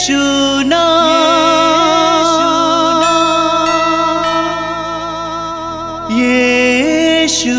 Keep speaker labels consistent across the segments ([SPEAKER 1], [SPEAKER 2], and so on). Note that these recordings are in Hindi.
[SPEAKER 1] यीशु नाम, यीशु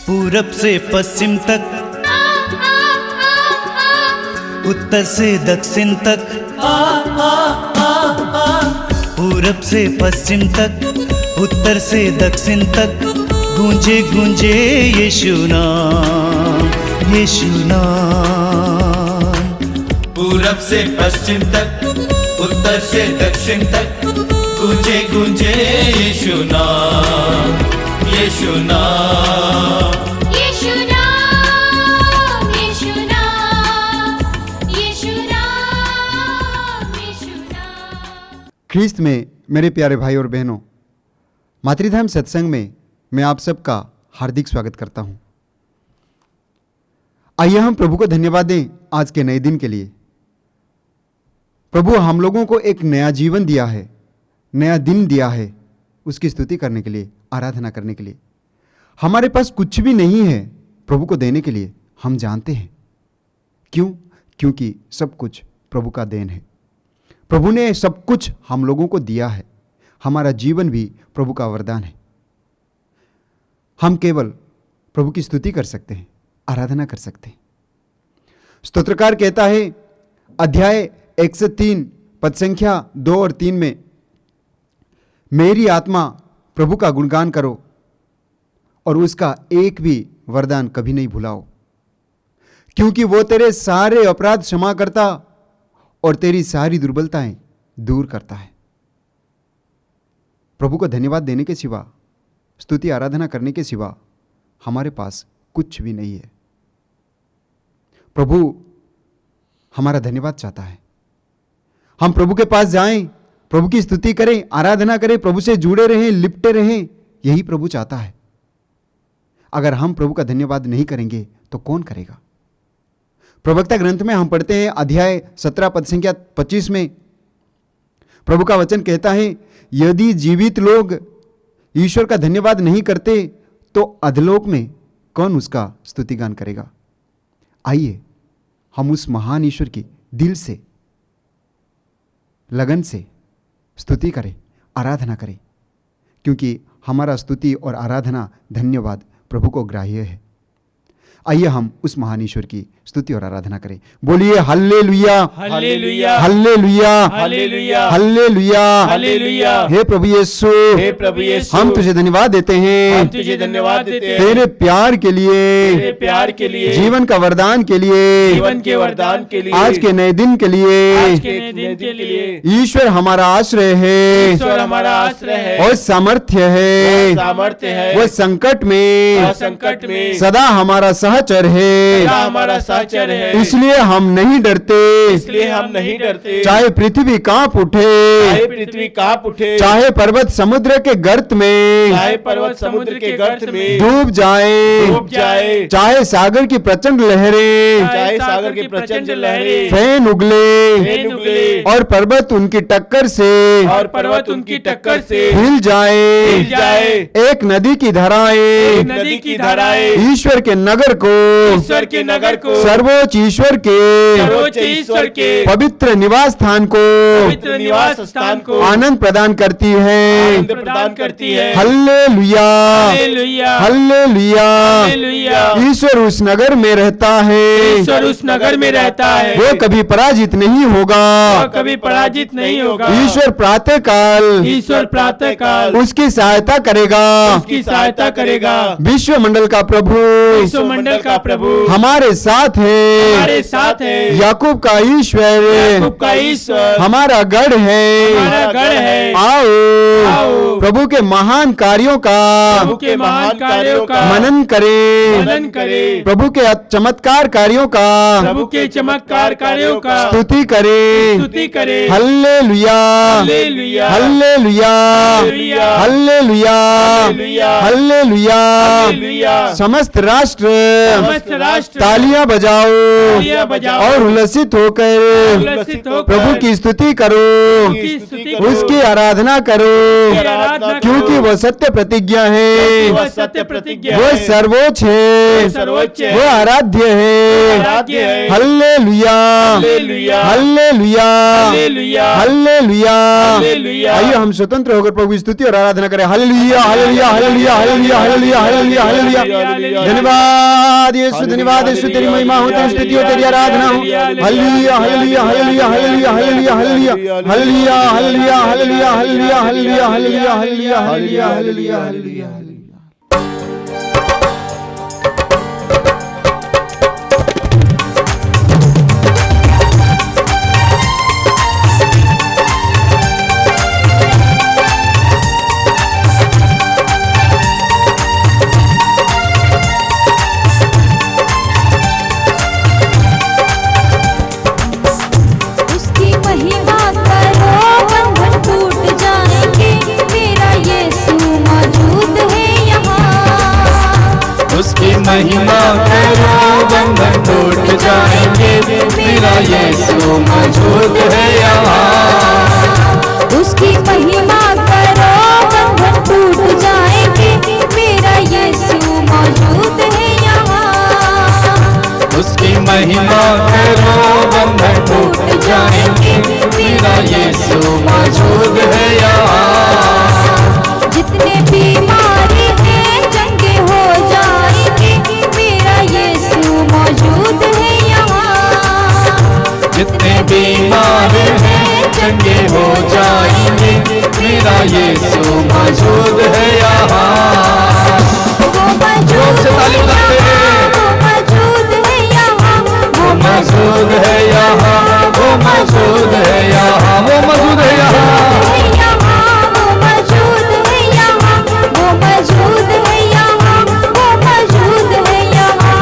[SPEAKER 1] पूरब से पश्चिम तक, उत्तर से दक्षिण तक, पूरब से पश्चिम तक, उत्तर से दक्षिण तक, गूंजे गूंजे यीशु नाम, यीशु नाम।
[SPEAKER 2] पूरब से पश्चिम तक, उत्तर से दक्षिण तक, गूंजे गूंजे यीशु नाम, यीशु नाम।
[SPEAKER 3] ख्रीस्त में मेरे प्यारे भाई और बहनों, मातृधाम सत्संग में मैं आप सबका हार्दिक स्वागत करता हूं। आइए हम प्रभु को धन्यवाद दें आज के नए दिन के लिए। प्रभु हम लोगों को एक नया जीवन दिया है, नया दिन दिया है, उसकी स्तुति करने के लिए, आराधना करने के लिए। हमारे पास कुछ भी नहीं है प्रभु को देने के लिए, हम जानते हैं क्यों? क्योंकि सब कुछ प्रभु का देन है। प्रभु ने सब कुछ हम लोगों को दिया है। हमारा जीवन भी प्रभु का वरदान है। हम केवल प्रभु की स्तुति कर सकते हैं, आराधना कर सकते हैं। स्तोत्रकार कहता है अध्याय 103 पद संख्या 2 और 3 में, मेरी आत्मा प्रभु का गुणगान करो और उसका एक भी वरदान कभी नहीं भुलाओ, क्योंकि वो तेरे सारे अपराध क्षमा करता और तेरी सारी दुर्बलताएं दूर करता है। प्रभु को धन्यवाद देने के सिवा, स्तुति आराधना करने के सिवा हमारे पास कुछ भी नहीं है। प्रभु हमारा धन्यवाद चाहता है। हम प्रभु के पास जाएं, प्रभु की स्तुति करें, आराधना करें, प्रभु से जुड़े रहें, लिपटे रहें, यही प्रभु चाहता है। अगर हम प्रभु का धन्यवाद नहीं करेंगे तो कौन करेगा? प्रवक्ता ग्रंथ में हम पढ़ते हैं अध्याय 17 पद संख्या 25 में प्रभु का वचन कहता है, यदि जीवित लोग ईश्वर का धन्यवाद नहीं करते तो अधलोक में कौन उसका स्तुतिगान करेगा? आइए हम उस महान ईश्वर की दिल से, लगन से स्तुति करें, आराधना करें, क्योंकि हमारा स्तुति और आराधना, धन्यवाद प्रभु को ग्राह्य है। आइए हम उस महान ईश्वर की स्तुति और आराधना करें। बोलिए hallelujah,
[SPEAKER 2] hallelujah,
[SPEAKER 3] hallelujah,
[SPEAKER 2] hallelujah,
[SPEAKER 3] hallelujah,
[SPEAKER 2] hallelujah.
[SPEAKER 3] हे प्रभु यीशु,
[SPEAKER 2] हे प्रभु यीशु,
[SPEAKER 3] हम तुझे धन्यवाद देते हैं,
[SPEAKER 2] हम तुझे धन्यवाद देते हैं
[SPEAKER 3] तेरे प्यार के लिए,
[SPEAKER 2] तेरे प्यार के लिए,
[SPEAKER 3] जीवन का वरदान के लिए,
[SPEAKER 2] जीवन के वरदान के लिए,
[SPEAKER 3] आज के नए दिन के लिए।
[SPEAKER 2] आज के नए दिन के लिए
[SPEAKER 3] ईश्वर हमारा आश्रय है,
[SPEAKER 2] ईश्वर हमारा आश्रय है
[SPEAKER 3] और सामर्थ्य है,
[SPEAKER 2] सामर्थ्य है,
[SPEAKER 3] वो संकट में,
[SPEAKER 2] संकट में
[SPEAKER 3] सदा हमारा सहचर है,
[SPEAKER 2] सदा हमारा सहचर है।
[SPEAKER 3] इसलिए हम नहीं डरते,
[SPEAKER 2] इसलिए हम नहीं डरते,
[SPEAKER 3] चाहे पृथ्वी कांप उठे,
[SPEAKER 2] चाहे पृथ्वी कांप उठे,
[SPEAKER 3] चाहे पर्वत समुद्र के गर्त में,
[SPEAKER 2] चाहे पर्वत समुद्र के गर्त में
[SPEAKER 3] डूब
[SPEAKER 2] डूब जाए,
[SPEAKER 3] चाहे सागर की प्रचंड लहरें,
[SPEAKER 2] चाहे सागर की प्रचंड लहरें
[SPEAKER 3] फैन उगले,
[SPEAKER 2] फैन उगले,
[SPEAKER 3] और पर्वत उनकी टक्कर से,
[SPEAKER 2] और पर्वत उनकी टक्कर से
[SPEAKER 3] हिल जाए,
[SPEAKER 2] हिल जाए,
[SPEAKER 3] एक नदी की धाराएं,
[SPEAKER 2] नदी की धाराएं
[SPEAKER 3] ईश्वर के नगर को,
[SPEAKER 2] ईश्वर के नगर को,
[SPEAKER 3] सर्वोच्च ईश्वर के,
[SPEAKER 2] सर्वोच्च ईश्वर के
[SPEAKER 3] पवित्र निवास स्थान को,
[SPEAKER 2] पवित्र निवास स्थान को
[SPEAKER 3] आनंद प्रदान करती है।
[SPEAKER 2] आनंद प्रदान करती है।
[SPEAKER 3] Hallelujah,
[SPEAKER 2] hallelujah,
[SPEAKER 3] hallelujah.
[SPEAKER 2] हालेलुया।
[SPEAKER 3] ईश्वर उस नगर में रहता है,
[SPEAKER 2] ईश्वर उस नगर में रहता है,
[SPEAKER 3] वो कभी पराजित नहीं होगा,
[SPEAKER 2] वो कभी पराजित नहीं होगा।
[SPEAKER 3] ईश्वर प्रातः काल,
[SPEAKER 2] ईश्वर प्रातः काल
[SPEAKER 3] उसकी सहायता करेगा,
[SPEAKER 2] उसकी सहायता करेगा।
[SPEAKER 3] विश्व मंडल का प्रभु,
[SPEAKER 2] विश्व मंडल का प्रभु
[SPEAKER 3] हमारे साथ है,
[SPEAKER 2] हमारे साथ है।
[SPEAKER 3] याकूब का ईश्वर
[SPEAKER 2] याकूब का ईश्वर
[SPEAKER 3] हमारा गढ़ है।
[SPEAKER 2] हमारा गढ़ है।
[SPEAKER 3] आओ
[SPEAKER 2] आओ
[SPEAKER 3] प्रभु के महान कार्यों का
[SPEAKER 2] प्रभु के महान कार्यों का
[SPEAKER 3] मनन करें,
[SPEAKER 2] मनन करें।
[SPEAKER 3] प्रभु के चमत्कार कार्यों का
[SPEAKER 2] प्रभु के चमत्कार कार्यों का
[SPEAKER 3] स्तुति करें।
[SPEAKER 2] स्तुति करें।
[SPEAKER 3] Hallelujah,
[SPEAKER 2] hallelujah,
[SPEAKER 3] hallelujah,
[SPEAKER 2] hallelujah,
[SPEAKER 3] hallelujah,
[SPEAKER 2] hallelujah,
[SPEAKER 3] hallelujah.
[SPEAKER 2] Hallelujah.
[SPEAKER 3] समस्त राष्ट्र
[SPEAKER 2] समस्त राष्ट्र
[SPEAKER 3] तालियां बजाओ
[SPEAKER 2] तालियां बजाओ
[SPEAKER 3] और उल्लसित होकर
[SPEAKER 2] उल्लसित होकर
[SPEAKER 3] प्रभु की स्तुति करो,
[SPEAKER 2] की स्तुति करो।
[SPEAKER 3] उसकी आराधना करो,
[SPEAKER 2] उसकी आराधना करो।
[SPEAKER 3] क्योंकि वो सत्य प्रतिज्ञा है,
[SPEAKER 2] वह सत्य प्रतिज्ञा
[SPEAKER 3] वो
[SPEAKER 2] है।
[SPEAKER 3] सर्वोच्च है,
[SPEAKER 2] सर्वोच्च है।
[SPEAKER 3] वो आराध्य है।
[SPEAKER 2] आराध्य है।
[SPEAKER 3] Hallelujah,
[SPEAKER 2] hallelujah,
[SPEAKER 3] hallelujah,
[SPEAKER 2] hallelujah,
[SPEAKER 3] hallelujah.
[SPEAKER 2] Hallelujah.
[SPEAKER 3] आइए हम स्वतंत्र होकर प्रभु की स्तुति और आराधना करें। Hallelujah, hallelujah, hallelujah, hallelujah, hallelujah, hallelujah, hallelujah. धन्यवाद यीशु, धन्यवाद यीशु, तेरी महिमा हो, तेरी स्तुति हो, तेरी आराधना हो। Hallelujah, hallelujah, hallelujah, hallelujah, hallelujah, hallelujah, hallelujah, hallelujah, hallelujah, hallelujah, hallelujah, hallelujah, hallelujah, hallelujah, hallelujah, hallelujah.
[SPEAKER 4] उसकी महिमा करो, बंधन टूट जाएंगे, मेरा यीशु मौजूद है यहाँ।
[SPEAKER 5] उसकी महिमा करो, बंधन टूट जाएंगे, मेरा यीशु मौजूद है यहाँ।
[SPEAKER 4] उसकी महिमा करो, बंधन टूट जाएंगे, मेरा यीशु मौजूद है यहाँ।
[SPEAKER 5] उसकी महिमा करो, बंधन टूट जाएंगे, मेरा यीशु मौजूद है यहाँ।
[SPEAKER 4] जितने बीमारी हैं चंगे हो जाएंगे, मेरा यीशु मौजूद है यहाँ।
[SPEAKER 5] जितने बीमार हैं चंगे हो जाएंगे, मेरा यीशु मौजूद है यहाँ।
[SPEAKER 4] वो मौजूद
[SPEAKER 5] से ताली बजाते हैं।
[SPEAKER 4] वो मौजूद है यहाँ।
[SPEAKER 5] वो मौजूद है यहाँ, वो मौजूद है यहाँ, वो मौजूद है यहाँ।
[SPEAKER 4] वो मौजूद है यहाँ। वो मौजूद है यहाँ। वो मौजूद है यहाँ।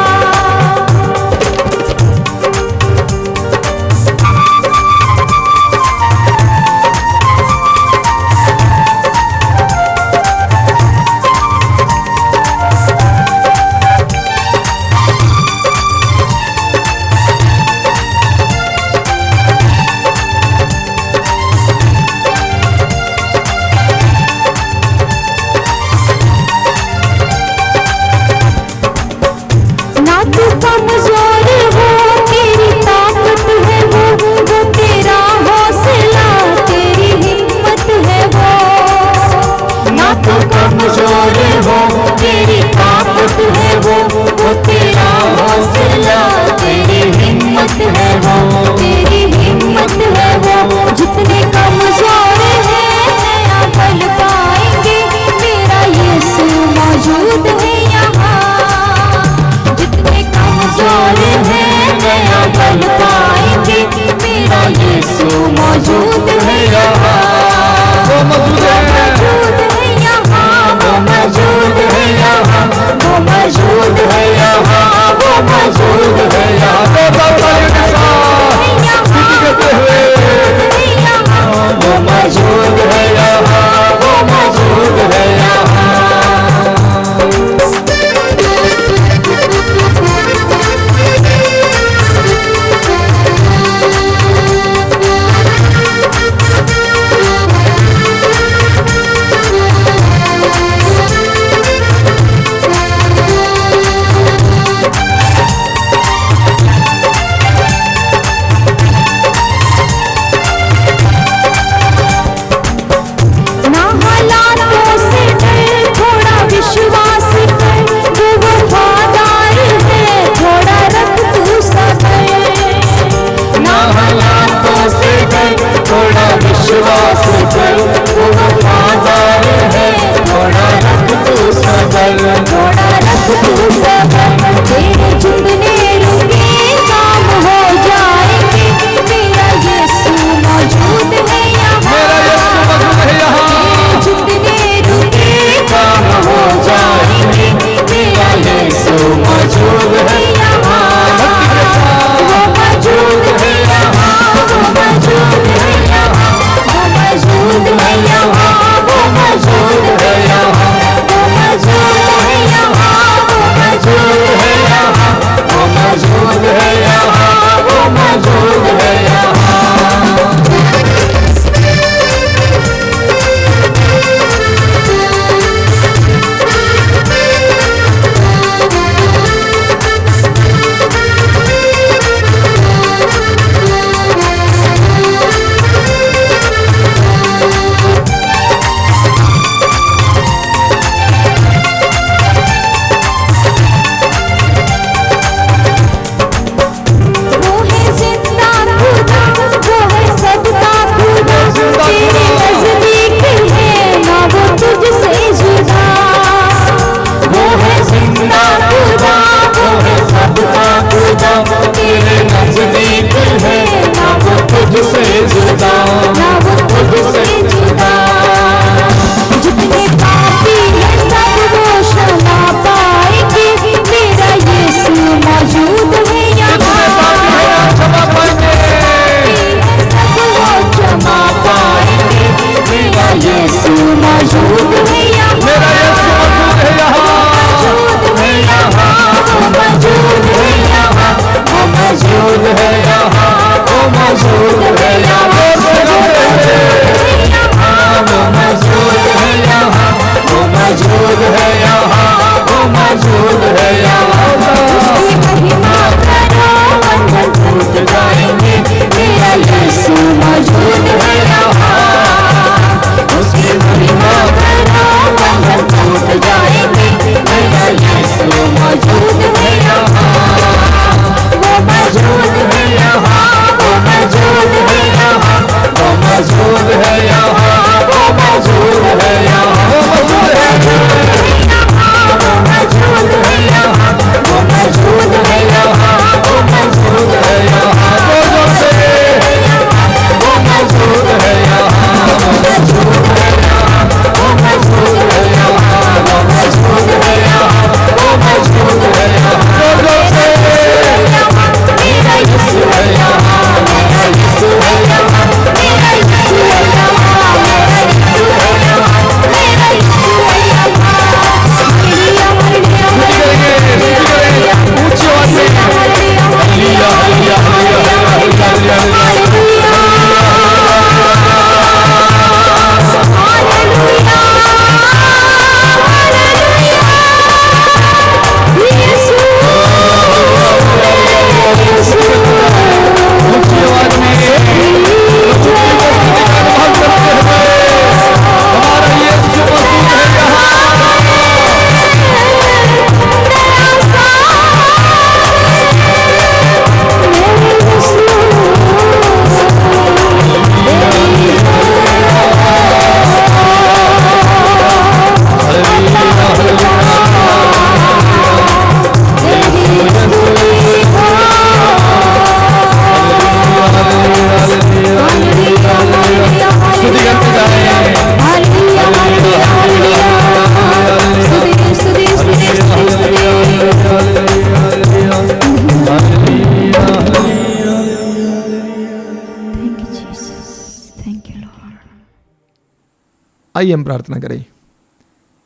[SPEAKER 5] आइए हम प्रार्थना करें।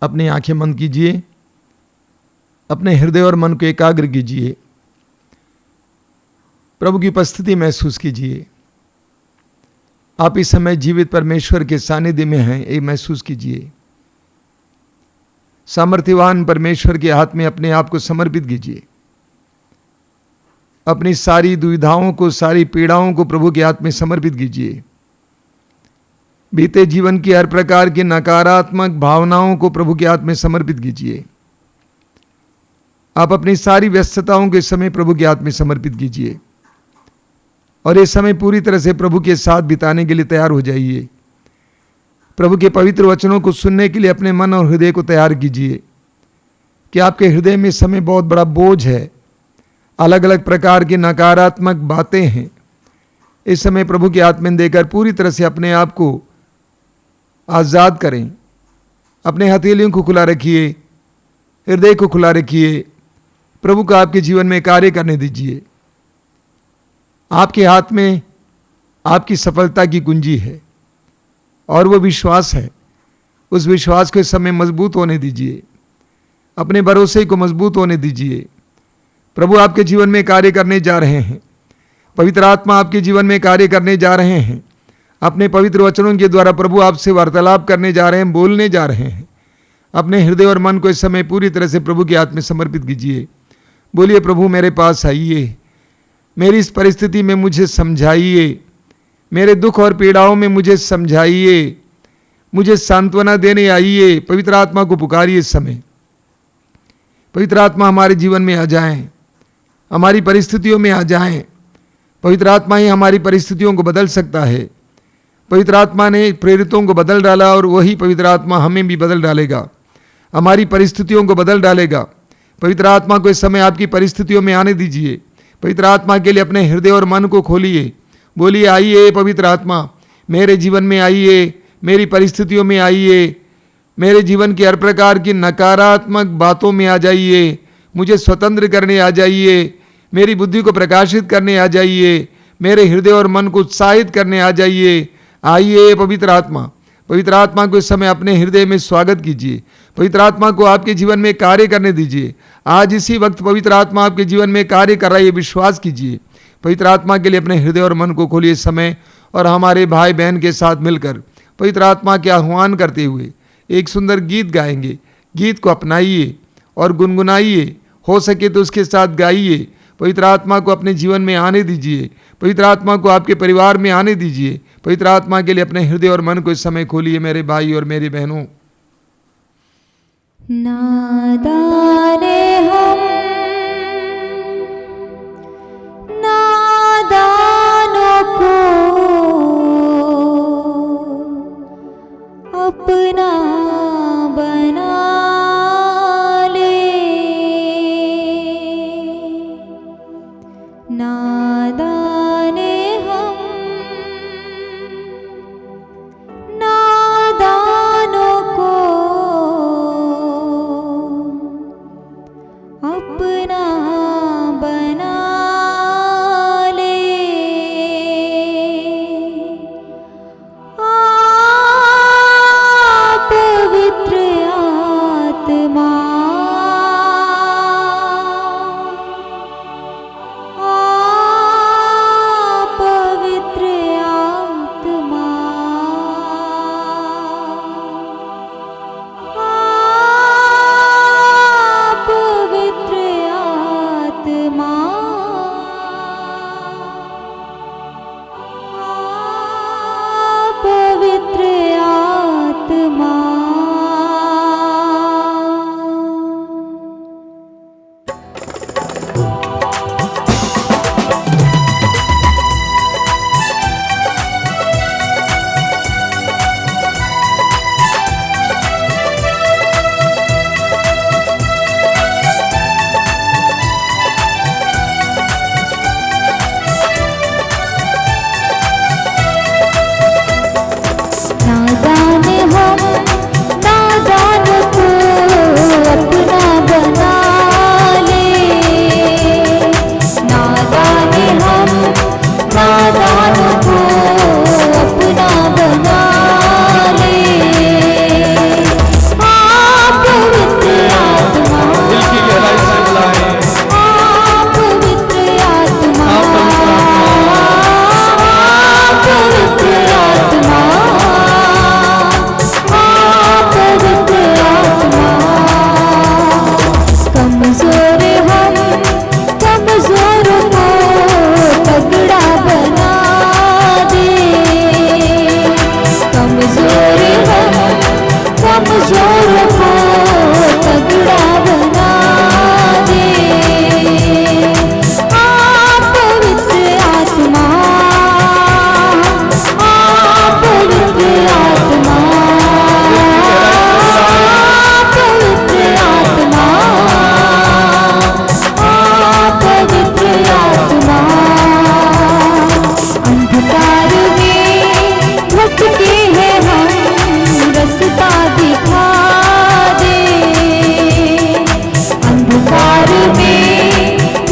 [SPEAKER 5] अपनी आंखें बंद कीजिए, अपने हृदय और मन को एकाग्र कीजिए, प्रभु की उपस्थिति महसूस कीजिए। आप इस समय जीवित परमेश्वर के सानिध्य में हैं, ये महसूस कीजिए। सामर्थ्यवान परमेश्वर के हाथ में अपने आप को समर्पित कीजिए। अपनी सारी दुविधाओं को, सारी पीड़ाओं को प्रभु के हाथ में समर्पित कीजिए। बीते जीवन की हर प्रकार की नकारात्मक भावनाओं को प्रभु के हाथ में समर्पित कीजिए। आप अपनी सारी व्यस्तताओं के समय प्रभु के हाथ में समर्पित कीजिए और ये समय पूरी तरह से प्रभु के साथ बिताने के लिए तैयार हो जाइए। प्रभु के पवित्र वचनों को सुनने के लिए अपने मन और हृदय को तैयार कीजिए कि आपके हृदय में इस समय बहुत बड़ा बोझ है, अलग अलग प्रकार की नकारात्मक बातें हैं। इस समय प्रभु के हाथ में देकर पूरी तरह से अपने आप को आज़ाद करें। अपने हथेलियों को खुला रखिए, हृदय को खुला रखिए। प्रभु का आपके जीवन में कार्य करने दीजिए। आपके हाथ में आपकी सफलता की कुंजी है और वो विश्वास है। उस विश्वास को इस समय मजबूत होने दीजिए, अपने भरोसे को मजबूत होने दीजिए। प्रभु आपके जीवन में कार्य करने जा रहे हैं। पवित्र आत्मा आपके जीवन में कार्य करने जा रहे हैं। अपने पवित्र वचनों के द्वारा प्रभु आपसे वार्तालाप करने जा रहे हैं, बोलने जा रहे हैं। अपने हृदय और मन को इस समय पूरी तरह से प्रभु के हाथ में समर्पित कीजिए। बोलिए, प्रभु मेरे पास आइए, मेरी इस परिस्थिति में मुझे समझाइए, मेरे दुख और पीड़ाओं में मुझे समझाइए, मुझे सांत्वना देने आइए। पवित्र आत्मा को पुकारिए इस समय। पवित्र आत्मा हमारे जीवन में आ जाएं, हमारी परिस्थितियों में आ जाएं। पवित्र आत्मा ही हमारी परिस्थितियों को बदल सकता है। पवित्र आत्मा ने प्रेरितों को बदल डाला और वही पवित्र आत्मा हमें भी बदल डालेगा, हमारी परिस्थितियों को बदल डालेगा। पवित्र आत्मा को इस समय आपकी परिस्थितियों में आने दीजिए। पवित्र आत्मा के लिए अपने हृदय और मन को खोलिए। बोलिए, आइए पवित्र आत्मा, मेरे जीवन में आइए, मेरी परिस्थितियों में आइए, मेरे जीवन की हर प्रकार की नकारात्मक बातों में आ जाइए, मुझे स्वतंत्र करने आ जाइए, मेरी बुद्धि को प्रकाशित करने आ जाइए, मेरे हृदय और मन को उत्साहित करने आ जाइए। आइए पवित्र आत्मा। पवित्र आत्मा को इस समय अपने हृदय में स्वागत कीजिए। पवित्र आत्मा को आपके जीवन में कार्य करने दीजिए। आज इसी वक्त पवित्र आत्मा आपके जीवन में कार्य कर रहा है, विश्वास कीजिए। पवित्र आत्मा के लिए अपने हृदय और मन को खोलिए समय और हमारे भाई बहन के साथ मिलकर पवित्र आत्मा के आह्वान करते हुए एक सुंदर गीत गाएंगे। गीत को अपनाइए और गुनगुनाइए, हो सके तो उसके साथ गाइए। पवित्र आत्मा को अपने जीवन में आने दीजिए। पवित्र आत्मा को आपके परिवार में आने दीजिए। पवित्र आत्मा के लिए अपने हृदय और मन को इस समय खोलिए मेरे भाई और मेरी बहनों।
[SPEAKER 4] नादाने हम नादानों को अपना बना ले, नादाने हम नादानों को अपना बना ले। आप पवित्र आत्मा, आप पवित्र आत्मा, आप पवित्र आत्मा,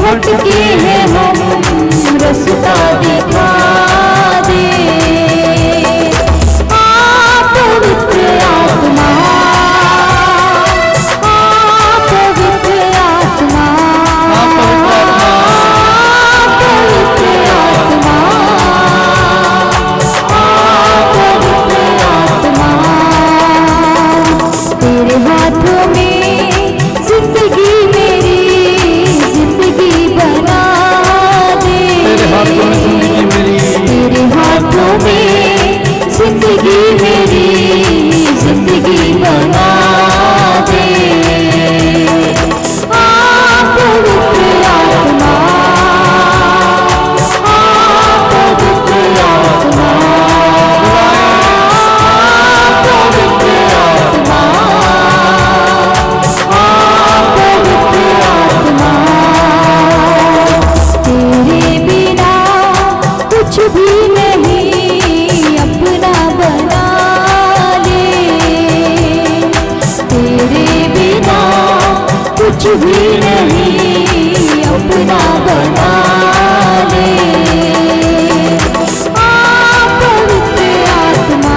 [SPEAKER 4] भटके हैं हम रास्ता दिखा दे। पवित्र आत्मा, पवित्र आत्मा, पवित्र आत्मा, पवित्र आत्मा, तेरे हाथों में जिंदगी मेरी जिंदगी बना दे।
[SPEAKER 2] तेरे हाथों में जिंदगी मेरी,
[SPEAKER 4] तेरे हाथों में जिंदगी मेरी जिंदगी बना दे। पवित्र आत्मा, पवित्र आत्मा, पवित्र आत्मा, पवित्र आत्मा, तेरे बिना कुछ भी नहीं अपना बना ले। तेरे बिना कुछ भी नहीं अपना बना ले। पवित्र आत्मा,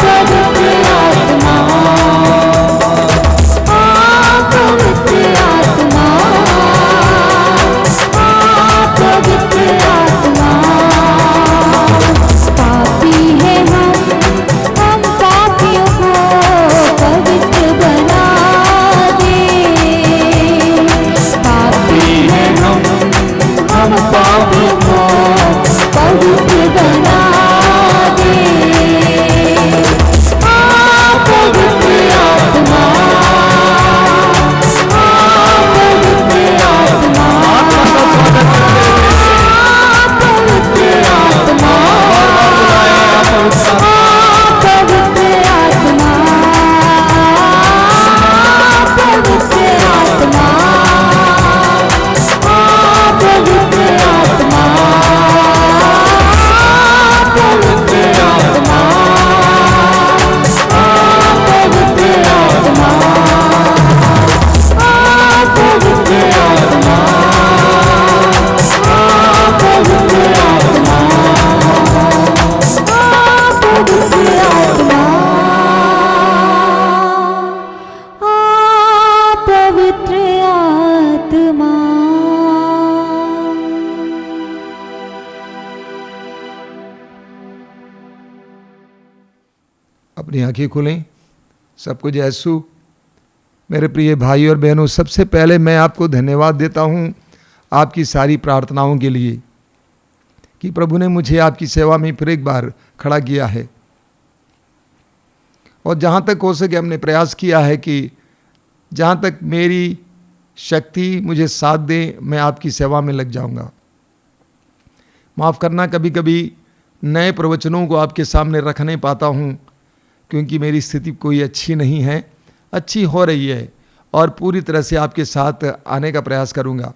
[SPEAKER 4] पवित्र आत्मा, पवित्र आत्मा, पवित्र आत्मा, पापी है हम पापियों को पवित्र बना दे। पापी है हम पापियों को पवित्र बना दे। पवित्र आत्मा, पवित्र आत्मा, पवित्र आत्मा, पवित्र आत्मा, पवित्र आत्मा, पवित्र आत्मा, पवित्र आत्मा, पवित्र आत्मा, पवित्र आत्मा, पवित्र आत्मा, पवित्र आत्मा, पवित्र आत्मा।
[SPEAKER 5] अपनी आंखें खोलें। सबको जय यीशु। मेरे प्रिय भाई और बहनों, सबसे पहले मैं आपको धन्यवाद देता हूं आपकी सारी प्रार्थनाओं के लिए कि प्रभु ने मुझे आपकी सेवा में फिर एक बार खड़ा किया है। और जहां तक हो सके हमने प्रयास किया है कि जहां तक मेरी शक्ति मुझे साथ दे मैं आपकी सेवा में लग जाऊंगा। माफ़ करना, कभी कभी नए प्रवचनों को आपके सामने रख नहीं पाता हूं क्योंकि मेरी स्थिति कोई अच्छी नहीं है, अच्छी हो रही है और पूरी तरह से आपके साथ आने का प्रयास करूंगा।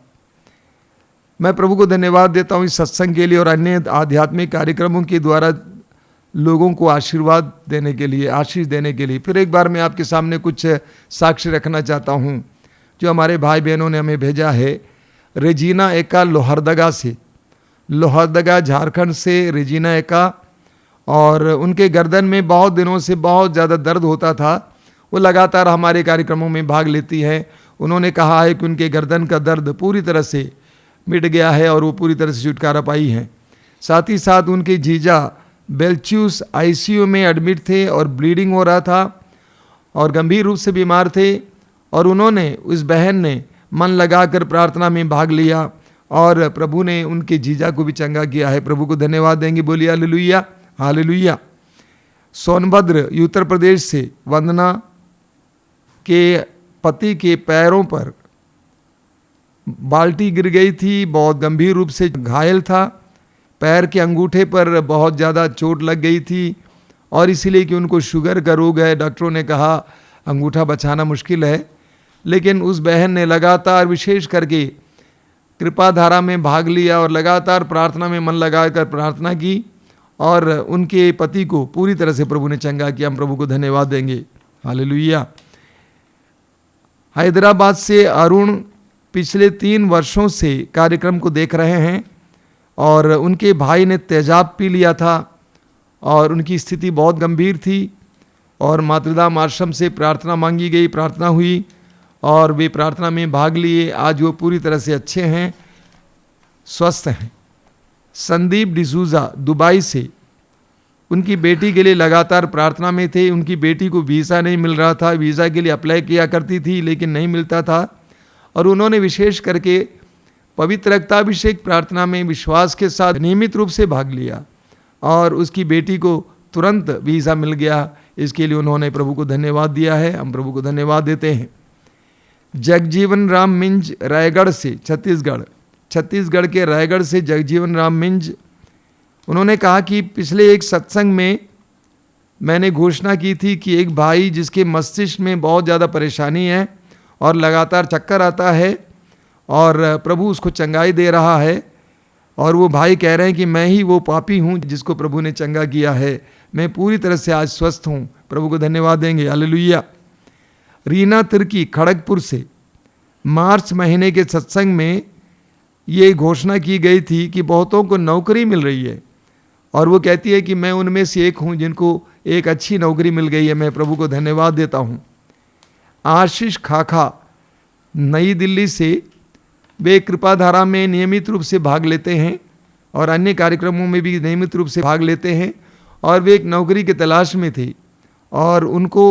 [SPEAKER 5] मैं प्रभु को धन्यवाद देता हूं इस सत्संग के लिए और अन्य आध्यात्मिक कार्यक्रमों के द्वारा लोगों को आशीर्वाद देने के लिए, आशीष देने के लिए। फिर एक बार मैं आपके सामने कुछ साक्ष्य रखना चाहता हूं जो हमारे भाई बहनों ने हमें भेजा है। रेजीना एका लोहरदगा से, लोहरदगा झारखंड से रेजीना एका, और उनके गर्दन में बहुत दिनों से बहुत ज़्यादा दर्द होता था। वो लगातार हमारे कार्यक्रमों में भाग लेती है। उन्होंने कहा है कि उनके गर्दन का दर्द पूरी तरह से मिट गया है और वो पूरी तरह से छुटकारा पाई हैं। साथ ही साथ उनके जीजा बेल्च्यूस आईसीयू में एडमिट थे और ब्लीडिंग हो रहा था और गंभीर रूप से बीमार थे, और उन्होंने, उस बहन ने मन लगाकर प्रार्थना में भाग लिया और प्रभु ने उनके जीजा को भी चंगा किया है। प्रभु को धन्यवाद देंगे, बोलिए हालेलुया हालेलुया। सोनभद्र उत्तर प्रदेश से वंदना के पति के पैरों पर बाल्टी गिर गई थी, बहुत गंभीर रूप से घायल था, पैर के अंगूठे पर बहुत ज़्यादा चोट लग गई थी और इसीलिए कि उनको शुगर का रोग है। डॉक्टरों ने कहा अंगूठा बचाना मुश्किल है, लेकिन उस बहन ने लगातार विशेष करके कृपा धारा में भाग लिया और लगातार प्रार्थना में मन लगाकर प्रार्थना की और उनके पति को पूरी तरह से प्रभु ने चंगा किया। हम प्रभु को धन्यवाद देंगे, हालेलुया। हैदराबाद से अरुण पिछले 3 वर्षों से कार्यक्रम को देख रहे हैं और उनके भाई ने तेजाब पी लिया था और उनकी स्थिति बहुत गंभीर थी और मातृधाम आश्रम से प्रार्थना मांगी गई, प्रार्थना हुई और वे प्रार्थना में भाग लिए। आज वो पूरी तरह से अच्छे हैं, स्वस्थ हैं। संदीप डिसूजा दुबई से उनकी बेटी के लिए लगातार प्रार्थना में थे। उनकी बेटी को वीज़ा नहीं मिल रहा था, वीज़ा के लिए अप्लाई किया करती थी लेकिन नहीं मिलता था और उन्होंने विशेष करके पवित्र रक्ताभिषेक प्रार्थना में विश्वास के साथ नियमित रूप से भाग लिया और उसकी बेटी को तुरंत वीज़ा मिल गया। इसके लिए उन्होंने प्रभु को धन्यवाद दिया है, हम प्रभु को धन्यवाद देते हैं। जगजीवन राम मिंज रायगढ़ से छत्तीसगढ़ के रायगढ़ से जगजीवन राम मिंज, उन्होंने कहा कि पिछले एक सत्संग में मैंने घोषणा की थी कि एक भाई जिसके मस्तिष्क में बहुत ज़्यादा परेशानी है और लगातार चक्कर आता है और प्रभु उसको चंगाई दे रहा है और वो भाई कह रहे हैं कि मैं ही वो पापी हूँ जिसको प्रभु ने चंगा किया है, मैं पूरी तरह से आज स्वस्थ हूँ। प्रभु को धन्यवाद देंगे, हालेलुया। रीना तिर्की खड़गपुर से मार्च महीने के सत्संग में ये घोषणा की गई थी कि बहुतों को नौकरी मिल रही है और वो कहती है कि मैं उनमें से एक हूँ जिनको एक अच्छी नौकरी मिल गई है, मैं प्रभु को धन्यवाद देता हूँ। आशीष खाखा नई दिल्ली से, वे कृपाधारा में नियमित रूप से भाग लेते हैं और अन्य कार्यक्रमों में भी नियमित रूप से भाग लेते हैं और वे एक नौकरी की तलाश में थे और उनको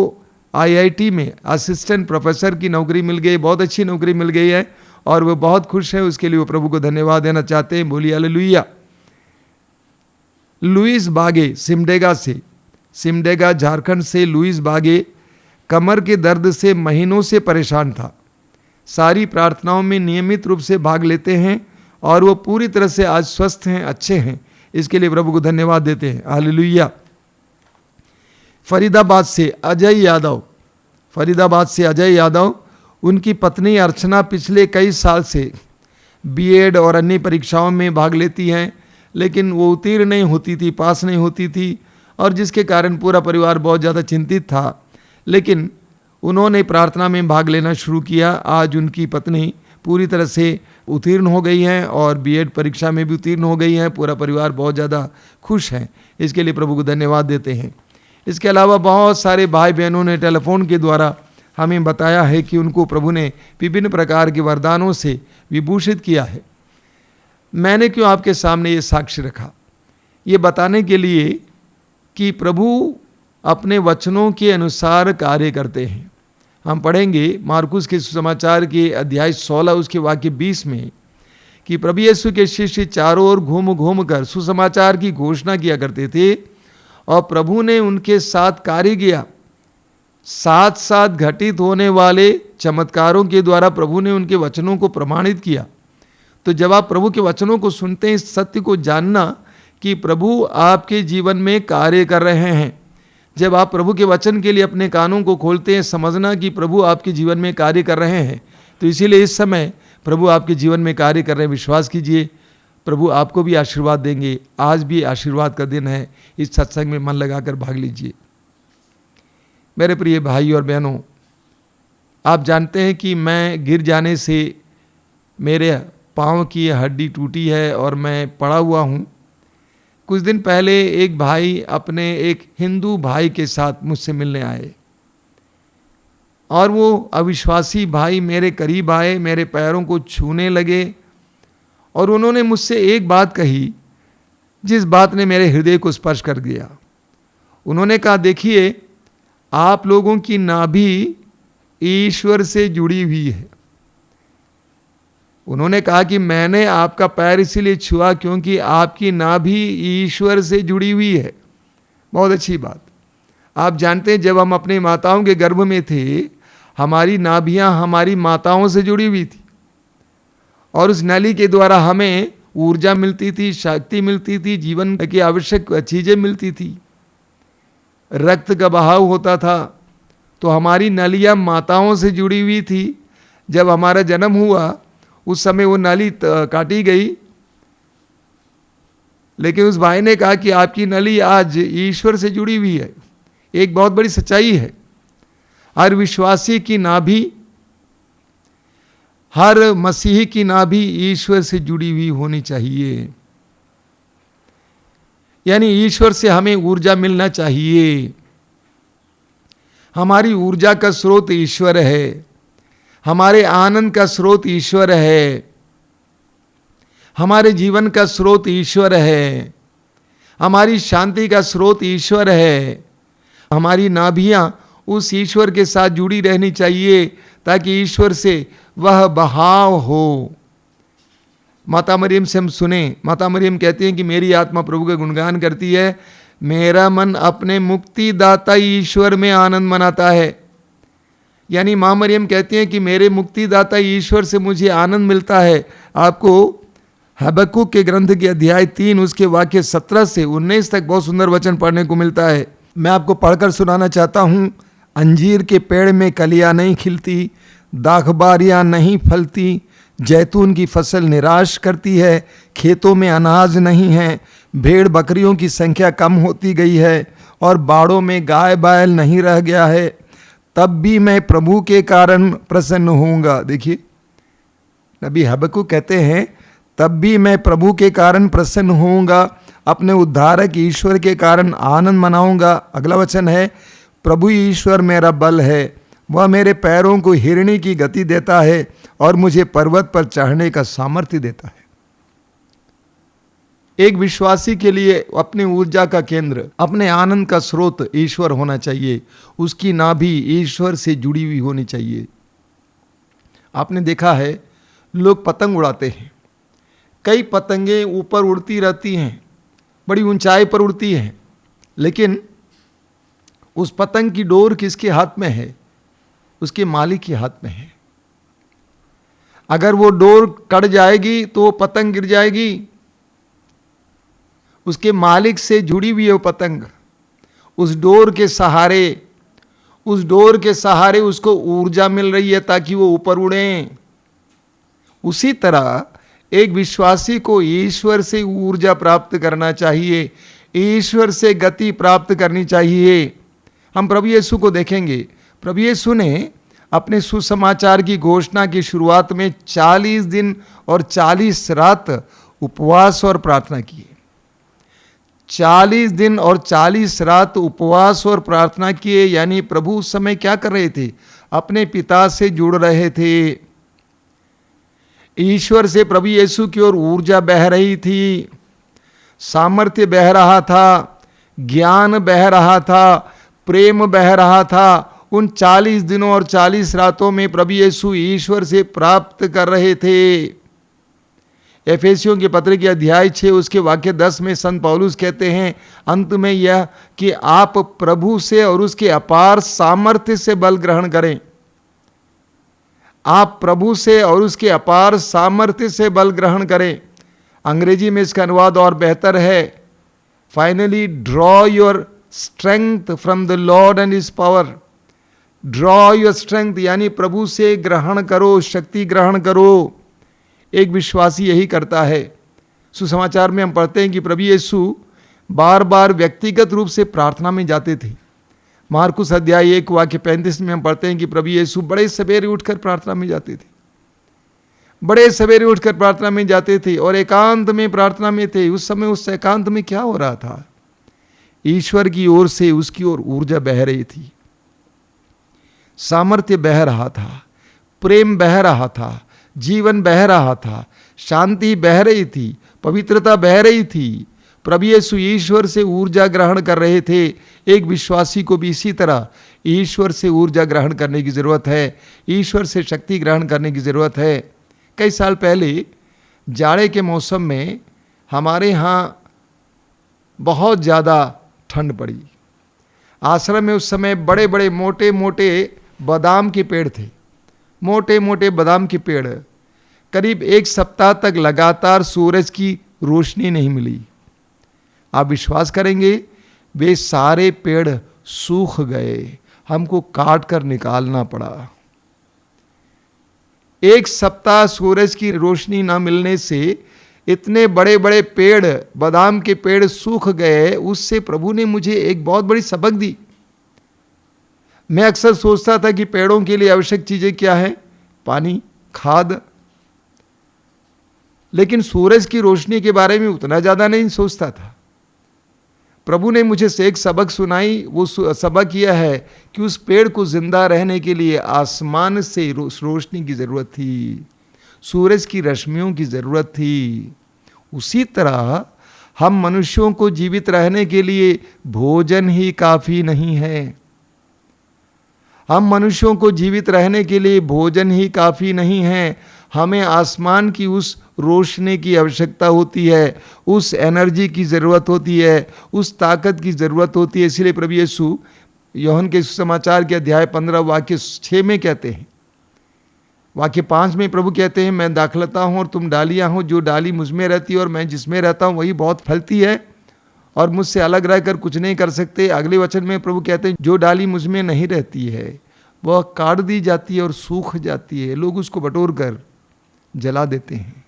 [SPEAKER 5] IIT में असिस्टेंट प्रोफेसर की नौकरी मिल गई, बहुत अच्छी नौकरी मिल गई है और वो बहुत खुश है। उसके लिए वो प्रभु को धन्यवाद देना चाहते हैं, बोलिए हालेलुया। लुइस बागे सिमडेगा से, सिमडेगा झारखंड से लुइस बागे कमर के दर्द से महीनों से परेशान था। सारी प्रार्थनाओं में नियमित रूप से भाग लेते हैं और वो पूरी तरह से आज स्वस्थ हैं, अच्छे हैं। इसके लिए प्रभु को धन्यवाद देते हैं, हालेलुया। फरीदाबाद से अजय यादव, उनकी पत्नी अर्चना पिछले कई साल से बीएड और अन्य परीक्षाओं में भाग लेती हैं लेकिन वो उत्तीर्ण नहीं होती थी, पास नहीं होती थी और जिसके कारण पूरा परिवार बहुत ज़्यादा चिंतित था। लेकिन उन्होंने प्रार्थना में भाग लेना शुरू किया। आज उनकी पत्नी पूरी तरह से उत्तीर्ण हो गई हैं और बीएड परीक्षा में भी उत्तीर्ण हो गई हैं। पूरा परिवार बहुत ज़्यादा खुश है, इसके लिए प्रभु को धन्यवाद देते हैं। इसके अलावा बहुत सारे भाई बहनों ने टेलीफोन के द्वारा हमें बताया है कि उनको प्रभु ने विभिन्न प्रकार के वरदानों से विभूषित किया है। मैंने क्यों आपके सामने ये साक्ष्य रखा? ये बताने के लिए कि प्रभु अपने वचनों के अनुसार कार्य करते हैं। हम पढ़ेंगे मार्कुस के सुसमाचार के अध्याय 16 उसके वाक्य 20 में कि प्रभु यीशु के शिष्य चारों ओर घूम घूम कर सुसमाचार की घोषणा किया करते थे और प्रभु ने उनके साथ कार्य किया। साथ साथ घटित होने वाले चमत्कारों के द्वारा प्रभु ने उनके वचनों को प्रमाणित किया। तो जब आप प्रभु के वचनों को सुनते हैं, इस सत्य को जानना कि प्रभु आपके जीवन में कार्य कर रहे हैं। जब आप प्रभु के वचन के लिए अपने कानों को खोलते हैं, समझना कि प्रभु आपके जीवन में कार्य कर रहे हैं। तो इसीलिए इस समय प्रभु आपके जीवन में कार्य कर रहे हैं, विश्वास कीजिए प्रभु आपको भी आशीर्वाद देंगे। आज भी आशीर्वाद का दिन है, इस सत्संग में मन लगाकर भाग लीजिए। मेरे प्रिय भाई और बहनों, आप जानते हैं कि मैं गिर जाने से मेरे पाँव की हड्डी टूटी है और मैं पड़ा हुआ हूँ। कुछ दिन पहले एक भाई अपने एक हिंदू भाई के साथ मुझसे मिलने आए और वो अविश्वासी भाई मेरे करीब आए, मेरे पैरों को छूने लगे और उन्होंने मुझसे एक बात कही जिस बात ने मेरे हृदय को स्पर्श कर दिया। उन्होंने कहा, देखिए आप लोगों की नाभि ईश्वर से जुड़ी हुई है। उन्होंने कहा कि मैंने आपका पैर इसीलिए छुआ क्योंकि आपकी नाभि ईश्वर से जुड़ी हुई है। बहुत अच्छी बात। आप जानते हैं जब हम अपनी माताओं के गर्भ में थे, हमारी नाभियां हमारी माताओं से जुड़ी हुई थी और उस नली के द्वारा हमें ऊर्जा मिलती थी, शक्ति मिलती थी, जीवन की आवश्यक चीज़ें मिलती थी, रक्त का बहाव होता था। तो हमारी नलियां माताओं से जुड़ी हुई थी। जब हमारा जन्म हुआ उस समय वो नाली काटी गई, लेकिन उस भाई ने कहा कि आपकी नली आज ईश्वर से जुड़ी हुई है। एक बहुत बड़ी सच्चाई है। हर विश्वासी की नाभि हर मसीही की नाभि ईश्वर से जुड़ी हुई होनी चाहिए, यानी ईश्वर से हमें ऊर्जा मिलना चाहिए। हमारी ऊर्जा का स्रोत ईश्वर है, हमारे आनंद का स्रोत ईश्वर है, हमारे जीवन का स्रोत ईश्वर है, हमारी शांति का स्रोत ईश्वर है। हमारी नाभियां उस ईश्वर के साथ जुड़ी रहनी चाहिए ताकि ईश्वर से वह बहाव हो। माता मरियम से हम सुने, माता मरियम कहती हैं कि मेरी आत्मा प्रभु का गुणगान करती है, मेरा मन अपने मुक्तिदाता ईश्वर में आनंद मनाता है। यानी माँ मरियम कहती हैं कि मेरे मुक्तिदाता ईश्वर से मुझे आनंद मिलता है। आपको हबक्कुक के ग्रंथ के अध्याय 3 उसके वाक्य 17 से 19 तक बहुत सुंदर वचन पढ़ने को मिलता है। मैं आपको पढ़कर सुनाना चाहता हूँ। अंजीर के पेड़ में कलियां नहीं खिलती, दाखबारियां नहीं फलती, जैतून की फसल निराश करती है, खेतों में अनाज नहीं है, भेड़ बकरियों की संख्या कम होती गई है और बाड़ों में गाय बैल नहीं रह गया है, तब भी मैं प्रभु के कारण प्रसन्न होऊंगा। देखिए नबी हबक्कुक कहते हैं तब भी मैं प्रभु के कारण प्रसन्न होऊंगा, अपने उद्धारक ईश्वर के कारण आनंद मनाऊंगा। अगला वचन है, प्रभु ईश्वर मेरा बल है, वह मेरे पैरों को हिरणी की गति देता है और मुझे पर्वत पर चढ़ने का सामर्थ्य देता है। एक विश्वासी के लिए अपनी ऊर्जा का केंद्र, अपने आनंद का स्रोत ईश्वर होना चाहिए। उसकी नाभि ईश्वर से जुड़ी हुई होनी चाहिए। आपने देखा है लोग पतंग उड़ाते हैं, कई पतंगे ऊपर उड़ती रहती हैं, बड़ी ऊंचाई पर उड़ती हैं, लेकिन उस पतंग की डोर किसके हाथ में है? उसके मालिक के हाथ में है। अगर वो डोर कट जाएगी तो वो पतंग गिर जाएगी। उसके मालिक से जुड़ी हुई है वो पतंग। उस डोर के सहारे उसको ऊर्जा मिल रही है ताकि वो ऊपर उड़े। उसी तरह एक विश्वासी को ईश्वर से ऊर्जा प्राप्त करना चाहिए, ईश्वर से गति प्राप्त करनी चाहिए। हम प्रभु यीशु को देखेंगे। प्रभु यीशु ने अपने सुसमाचार की घोषणा की शुरुआत में 40 दिन और 40 रात उपवास और प्रार्थना किए। 40 दिन और 40 रात उपवास और प्रार्थना किए, यानी प्रभु उस समय क्या कर रहे थे? अपने पिता से जुड़ रहे थे। ईश्वर से प्रभु यीशु की ओर ऊर्जा बह रही थी, सामर्थ्य बह रहा था, ज्ञान बह रहा था, प्रेम बह रहा था। उन 40 दिनों और 40 रातों में प्रभु यीशु ईश्वर से प्राप्त कर रहे थे। एफेसियों के पत्र के अध्याय 6 उसके वाक्य 10 में संत पौलुस कहते हैं अंत में यह कि आप प्रभु से और उसके अपार सामर्थ्य से बल ग्रहण करें। आप प्रभु से और उसके अपार सामर्थ्य से बल ग्रहण करें। अंग्रेजी में इसका अनुवाद और बेहतर है, finally draw your strength from the Lord and his power. Draw your strength यानी प्रभु से ग्रहण करो, शक्ति ग्रहण करो। एक विश्वासी यही करता है। सुसमाचार में हम पढ़ते हैं कि प्रभु यीशु बार बार व्यक्तिगत रूप से प्रार्थना में जाते थे। मार्कुस अध्याय 1 वाक्य 35 में हम पढ़ते हैं कि प्रभु यीशु बड़े सवेरे उठकर प्रार्थना में जाते थे, बड़े सवेरे उठकर प्रार्थना में जाते थे और एकांत में प्रार्थना में थे। उस समय उस एकांत में क्या हो रहा था? ईश्वर की ओर से उसकी ओर ऊर्जा बह रही थी, सामर्थ्य बह रहा था, प्रेम बह रहा था, जीवन बह रहा था, शांति बह रही थी, पवित्रता बह रही थी। प्रभु यीशु ईश्वर से ऊर्जा ग्रहण कर रहे थे। एक विश्वासी को भी इसी तरह ईश्वर से ऊर्जा ग्रहण करने की ज़रूरत है, ईश्वर से शक्ति ग्रहण करने की ज़रूरत है। कई साल पहले जाड़े के मौसम में हमारे यहाँ बहुत ज़्यादा ठंड पड़ी। आश्रम में उस समय बड़े बड़े मोटे मोटे बादाम के पेड़ थे, मोटे मोटे बादाम के पेड़। करीब 1 सप्ताह तक लगातार सूरज की रोशनी नहीं मिली। आप विश्वास करेंगे वे सारे पेड़ सूख गए, हमको काट कर निकालना पड़ा। 1 सप्ताह सूरज की रोशनी ना मिलने से इतने बड़े बड़े पेड़, बादाम के पेड़ सूख गए। उससे प्रभु ने मुझे एक बहुत बड़ी सबक दी। मैं अक्सर सोचता था कि पेड़ों के लिए आवश्यक चीज़ें क्या है? पानी, खाद, लेकिन सूरज की रोशनी के बारे में उतना ज़्यादा नहीं सोचता था। प्रभु ने मुझे से एक सबक सुनाई, वो सबक यह है कि उस पेड़ को जिंदा रहने के लिए आसमान से रोशनी की ज़रूरत थी, सूरज की रश्मियों की ज़रूरत थी। उसी तरह हम मनुष्यों को जीवित रहने के लिए भोजन ही काफ़ी नहीं है। हम मनुष्यों को जीवित रहने के लिए भोजन ही काफ़ी नहीं है, हमें आसमान की उस रोशनी की आवश्यकता होती है, उस एनर्जी की ज़रूरत होती है, उस ताकत की ज़रूरत होती है। इसलिए प्रभु यीशु यूहन्ना के सुसमाचार के अध्याय 15 वाक्य 6 में कहते हैं, वाक्य 5 में प्रभु कहते हैं, मैं दाखलता हूँ और तुम डालियाँ हो, जो डाली मुझ में रहती है और मैं जिसमें रहता हूँ वही बहुत फलती है और मुझसे अलग रहकर कुछ नहीं कर सकते। अगले वचन में प्रभु कहते हैं, जो डाली मुझ में नहीं रहती है वह काट दी जाती है और सूख जाती है, लोग उसको बटोर कर जला देते हैं।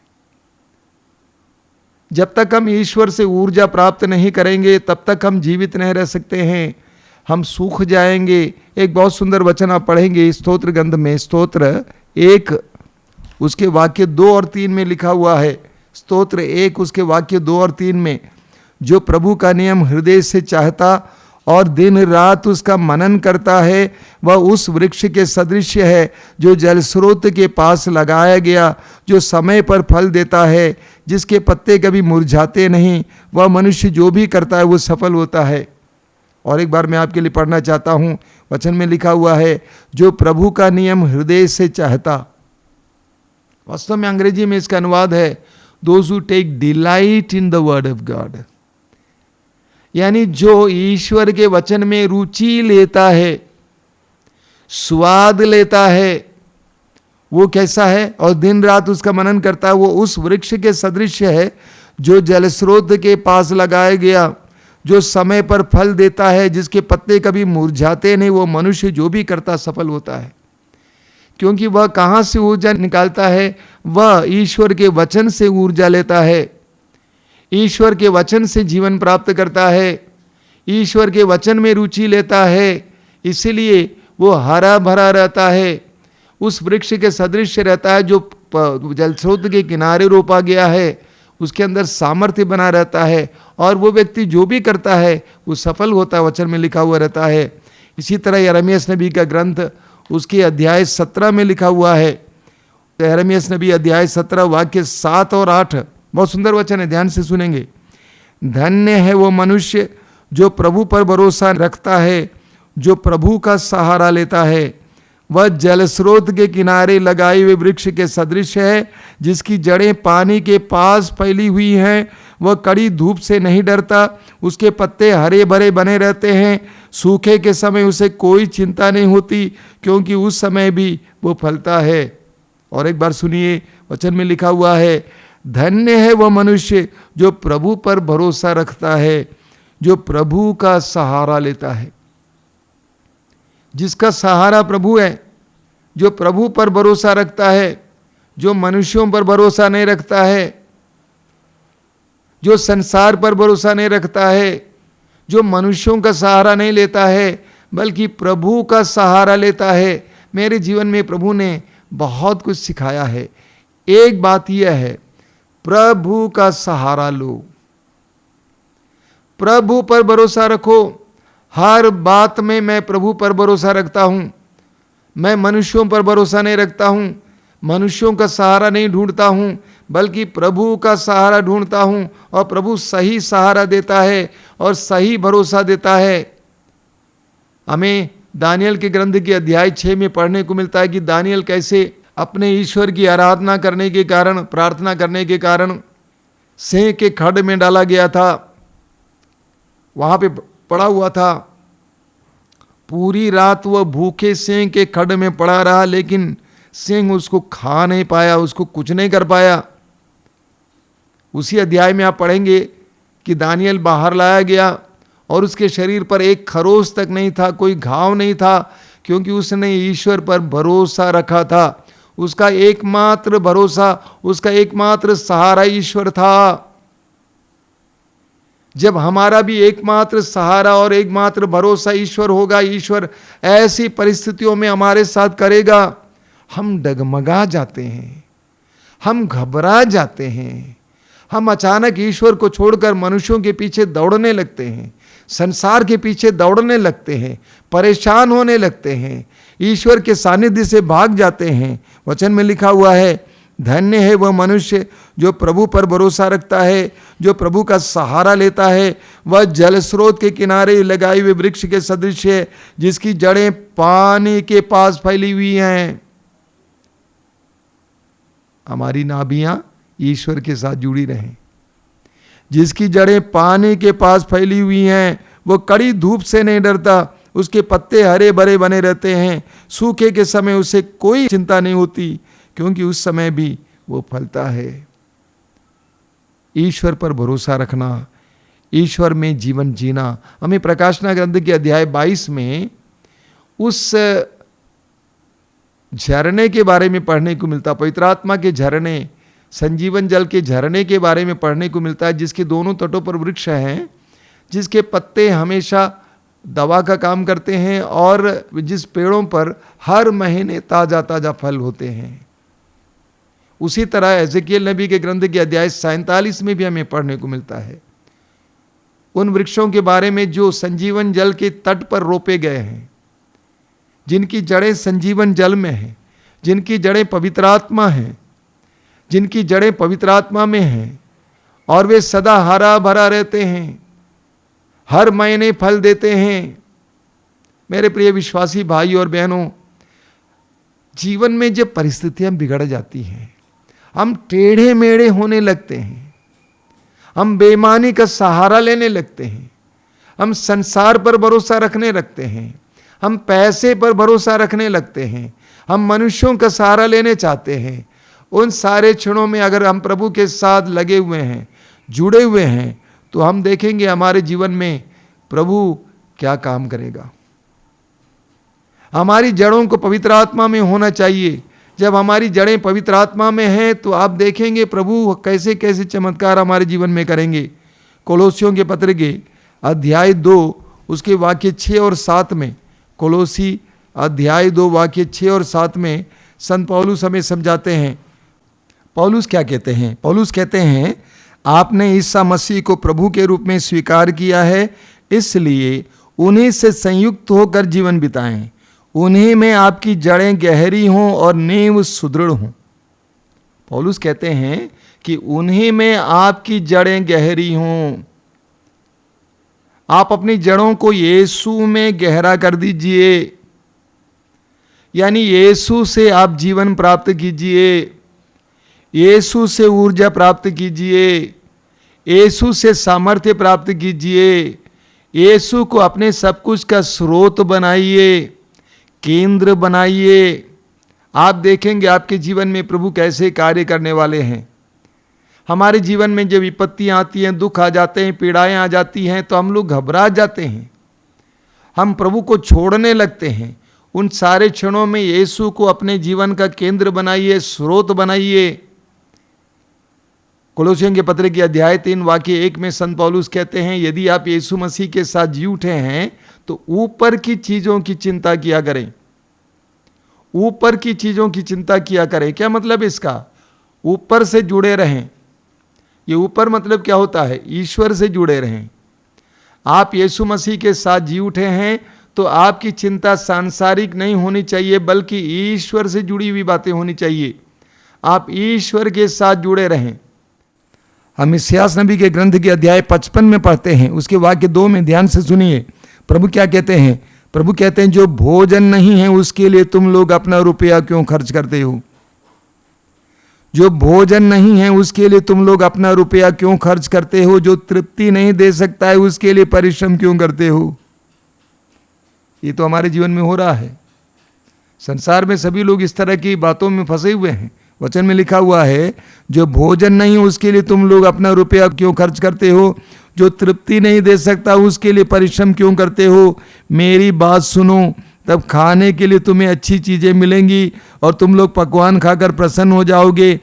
[SPEAKER 5] जब तक हम ईश्वर से ऊर्जा प्राप्त नहीं करेंगे तब तक हम जीवित नहीं रह सकते हैं, हम सूख जाएंगे। एक बहुत सुंदर वचन आप पढ़ेंगे स्तोत्र ग्रंथ में, स्तोत्र 1 उसके वाक्य 2 और 3 में लिखा हुआ है। स्तोत्र 1 उसके वाक्य 2 और 3 में, जो प्रभु का नियम हृदय से चाहता और दिन रात उसका मनन करता है, वह उस वृक्ष के सदृश है जो जल स्रोत के पास लगाया गया, जो समय पर फल देता है, जिसके पत्ते कभी मुरझाते नहीं। वह मनुष्य जो भी करता है वो सफल होता है। और एक बार मैं आपके लिए पढ़ना चाहता हूँ, वचन में लिखा हुआ है, जो प्रभु का नियम हृदय से चाहता। वास्तव में अंग्रेजी में इसका अनुवाद है, those who take delight in the word of God, यानी जो ईश्वर के वचन में रुचि लेता है, स्वाद लेता है, वो कैसा है और दिन रात उसका मनन करता है, वो उस वृक्ष के सदृश है जो जल स्रोत के पास लगाया गया, जो समय पर फल देता है, जिसके पत्ते कभी मुरझाते नहीं। वो मनुष्य जो भी करता सफल होता है, क्योंकि वह कहाँ से ऊर्जा निकालता है? वह ईश्वर के वचन से ऊर्जा लेता है, ईश्वर के वचन से जीवन प्राप्त करता है, ईश्वर के वचन में रुचि लेता है, इसीलिए वो हरा भरा रहता है, उस वृक्ष के सदृश रहता है जो जल स्रोत के किनारे रोपा गया है, उसके अंदर सामर्थ्य बना रहता है और वो व्यक्ति जो भी करता है वो सफल होता है, वचन में लिखा हुआ रहता है। इसी तरह यिर्मयाह नबी का ग्रंथ उसके अध्याय 17 में लिखा हुआ है। यिर्मयाह नबी अध्याय 17 वाक्य 7 और 8, बहुत सुंदर वचन है, ध्यान से सुनेंगे। धन्य है वो मनुष्य जो प्रभु पर भरोसा रखता है, जो प्रभु का सहारा लेता है। वह जल स्रोत के किनारे लगाए हुए वृक्ष के सदृश है, जिसकी जड़ें पानी के पास फैली हुई हैं। वह कड़ी धूप से नहीं डरता, उसके पत्ते हरे भरे बने रहते हैं। सूखे के समय उसे कोई चिंता नहीं होती, क्योंकि उस समय भी वो फलता है। और एक बार सुनिए, वचन में लिखा हुआ है, धन्य है वह मनुष्य जो प्रभु पर भरोसा रखता है, जो प्रभु का सहारा लेता है। जिसका सहारा प्रभु है, जो प्रभु पर भरोसा रखता है, जो मनुष्यों पर भरोसा नहीं रखता है, जो संसार पर भरोसा नहीं रखता है, जो मनुष्यों का सहारा नहीं लेता है बल्कि प्रभु का सहारा लेता है। मेरे जीवन में प्रभु ने बहुत कुछ सिखाया है। एक बात यह है, प्रभु का सहारा लो, प्रभु पर भरोसा रखो। हर बात में मैं प्रभु पर भरोसा रखता हूं, मैं मनुष्यों पर भरोसा नहीं रखता हूं, मनुष्यों का सहारा नहीं ढूंढता हूं, बल्कि प्रभु का सहारा ढूंढता हूं। और प्रभु सही सहारा देता है और सही भरोसा देता है। हमें दानियल के ग्रंथ के अध्याय 6 में पढ़ने को मिलता है कि दानियल कैसे अपने ईश्वर की आराधना करने के कारण, प्रार्थना करने के कारण सिंह के खड्ड में डाला गया था, वहां पे पड़ा हुआ था। पूरी रात वह भूखे सिंह के खड्ड में पड़ा रहा, लेकिन सिंह उसको खा नहीं पाया, उसको कुछ नहीं कर पाया। उसी अध्याय में आप पढ़ेंगे कि दानियल बाहर लाया गया और उसके शरीर पर एक खरोच तक नहीं था, कोई घाव नहीं था, क्योंकि उसने ईश्वर पर भरोसा रखा था। उसका एकमात्र भरोसा, उसका एकमात्र सहारा ईश्वर था। जब हमारा भी एकमात्र सहारा और एकमात्र भरोसा ईश्वर होगा, ईश्वर ऐसी परिस्थितियों में हमारे साथ करेगा, हम डगमगा जाते हैं, हम घबरा जाते हैं, हम अचानक ईश्वर को छोड़कर मनुष्यों के पीछे दौड़ने लगते हैं, संसार के पीछे दौड़ने लगते हैं, परेशान होने लगते हैं, ईश्वर के सानिध्य से भाग जाते हैं। वचन में लिखा हुआ है, धन्य है वह मनुष्य जो प्रभु पर भरोसा रखता है, जो प्रभु का सहारा लेता है। वह जल स्रोत के किनारे लगाए हुए वृक्ष के सदृश है, जिसकी जड़ें पानी के पास फैली हुई हैं। हमारी नाभियां ईश्वर के साथ जुड़ी रहें। जिसकी जड़ें पानी के पास फैली हुई हैं, वो कड़ी धूप से नहीं डरता, उसके पत्ते हरे भरे बने रहते हैं, सूखे के समय उसे कोई चिंता नहीं होती, क्योंकि उस समय भी वो फलता है। ईश्वर पर भरोसा रखना, ईश्वर में जीवन जीना। हमें प्रकाशना ग्रंथ के अध्याय 22 में उस झरने के बारे में पढ़ने को मिलता, पवित्र आत्मा के झरने, संजीवन जल के झरने के बारे में पढ़ने को मिलता है, जिसके दोनों तटों पर वृक्ष हैं, जिसके पत्ते हमेशा दवा का काम करते हैं और जिस पेड़ों पर हर महीने ताजा ताजा फल होते हैं। उसी तरह एजेकियल नबी के ग्रंथ के अध्याय 47 में भी हमें पढ़ने को मिलता है उन वृक्षों के बारे में जो संजीवन जल के तट पर रोपे गए हैं, जिनकी जड़ें संजीवन जल में हैं, जिनकी जड़ें पवित्र आत्मा हैं, जिनकी जड़ें पवित्र आत्मा में हैं, और वे सदा हरा भरा रहते हैं, हर महीने फल देते हैं। मेरे प्रिय विश्वासी भाई और बहनों, जीवन में जब परिस्थितियां बिगड़ जाती हैं, हम टेढ़े मेढ़े होने लगते हैं, हम बेईमानी का सहारा लेने लगते हैं, हम संसार पर भरोसा रखने लगते हैं, हम पैसे पर भरोसा रखने लगते हैं, हम मनुष्यों का सहारा लेने चाहते हैं। उन सारे क्षणों में अगर हम प्रभु के साथ लगे हुए हैं, जुड़े हुए हैं, तो हम देखेंगे हमारे जीवन में प्रभु क्या काम करेगा। हमारी जड़ों को पवित्र आत्मा में होना चाहिए। जब हमारी जड़ें पवित्र आत्मा में हैं, तो आप देखेंगे प्रभु कैसे कैसे चमत्कार हमारे जीवन में करेंगे। कोलोसियों के पत्र के अध्याय 2 उसके वाक्य 6 और 7 में, कोलोसी अध्याय 2 वाक्य 6 और 7 में संत पौलुस हमें समझाते हैं। पौलुस क्या कहते हैं? पौलुस कहते हैं, आपने ईसा मसीह को प्रभु के रूप में स्वीकार किया है, इसलिए उन्हीं से संयुक्त होकर जीवन बिताएं। उन्हीं में आपकी जड़ें गहरी हों और नींव सुदृढ़ हों। पौलुस कहते हैं कि उन्हीं में आपकी जड़ें गहरी हों। आप अपनी जड़ों को यीशु में गहरा कर दीजिए, यानी यीशु से आप जीवन प्राप्त कीजिए, यीशु से ऊर्जा प्राप्त कीजिए, यीशु से सामर्थ्य प्राप्त कीजिए, यीशु को अपने सब कुछ का स्रोत बनाइए, केंद्र बनाइए। आप देखेंगे आपके जीवन में प्रभु कैसे कार्य करने वाले हैं। हमारे जीवन में जब विपत्तियां आती हैं, दुख आ जाते हैं, पीड़ाएं आ जाती हैं, तो हम लोग घबरा जाते हैं, हम प्रभु को छोड़ने लगते हैं। उन सारे क्षणों में यीशु को अपने जीवन का केंद्र बनाइए, स्रोत बनाइए। कोलोसियों के पत्र की अध्याय 3 वाक्य 1 में संत पौलुस कहते हैं, यदि आप यीशु मसीह के साथ जी उठे हैं तो ऊपर की चीजों की चिंता किया करें। ऊपर की चीजों की चिंता किया करें। क्या मतलब इसका? ऊपर से जुड़े रहें। ये ऊपर मतलब क्या होता है? ईश्वर से जुड़े रहें। आप यीशु मसीह के साथ जी उठे हैं तो आपकी चिंता सांसारिक नहीं होनी चाहिए, बल्कि ईश्वर से जुड़ी हुई बातें होनी चाहिए। आप ईश्वर के साथ जुड़े रहें। हम इस्यास नबी के ग्रंथ के अध्याय 55 में पढ़ते हैं, उसके वाक्य 2 में ध्यान से सुनिए। प्रभु क्या कहते हैं? प्रभु कहते हैं, जो भोजन नहीं है उसके लिए तुम लोग अपना रुपया क्यों खर्च करते हो? जो भोजन नहीं है उसके लिए तुम लोग अपना रुपया क्यों खर्च करते हो? जो तृप्ति नहीं दे सकता है उसके लिए परिश्रम क्यों करते हो? ये तो हमारे जीवन में हो रहा है। संसार में सभी लोग इस तरह की बातों में फंसे हुए हैं। वचन में लिखा हुआ है, जो भोजन नहीं उसके लिए तुम लोग अपना रुपया क्यों खर्च करते हो? जो तृप्ति नहीं दे सकता उसके लिए परिश्रम क्यों करते हो? मेरी बात सुनो, तब खाने के लिए तुम्हें अच्छी चीजें मिलेंगी और तुम लोग पकवान खाकर प्रसन्न हो जाओगे।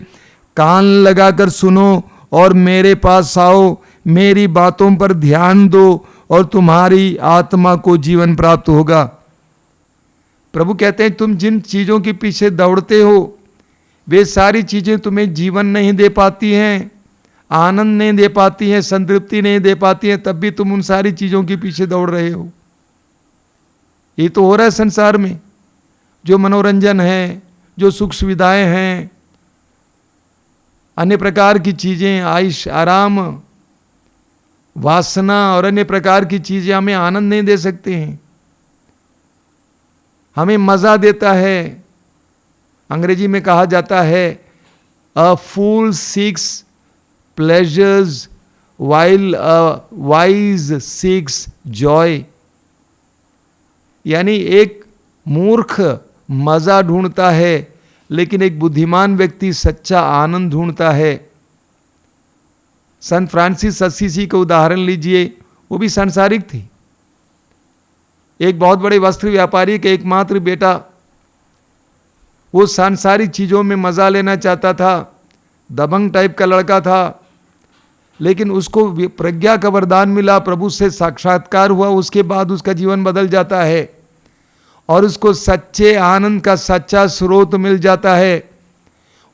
[SPEAKER 5] कान लगाकर सुनो और मेरे पास आओ, मेरी बातों पर ध्यान दो और तुम्हारी आत्मा को जीवन प्राप्त होगा। प्रभु कहते हैं तुम जिन चीज़ों के पीछे दौड़ते हो वे सारी चीज़ें तुम्हें जीवन नहीं दे पाती हैं, आनंद नहीं दे पाती हैं, संतृप्ति नहीं दे पाती हैं, तब भी तुम उन सारी चीज़ों के पीछे दौड़ रहे हो। ये तो हो रहा है संसार में, जो मनोरंजन है, जो सुख सुविधाएं हैं, अन्य प्रकार की चीज़ें, आयुष आराम, वासना और अन्य प्रकार की चीज़ें हमें आनंद नहीं दे सकते हैं, हमें मज़ा देता है। अंग्रेजी में कहा जाता है a fool seeks pleasures while a wise seeks joy, यानी एक मूर्ख मज़ा ढूंढता है लेकिन एक बुद्धिमान व्यक्ति सच्चा आनंद ढूंढता है। संत फ्रांसिस असीसी का उदाहरण लीजिए, वो भी सांसारिक थी। एक बहुत बड़े वस्त्र व्यापारी के एकमात्र बेटा, वो सांसारिक चीज़ों में मज़ा लेना चाहता था, दबंग टाइप का लड़का था, लेकिन उसको प्रज्ञा का वरदान मिला, प्रभु से साक्षात्कार हुआ, उसके बाद उसका जीवन बदल जाता है और उसको सच्चे आनंद का सच्चा स्रोत मिल जाता है।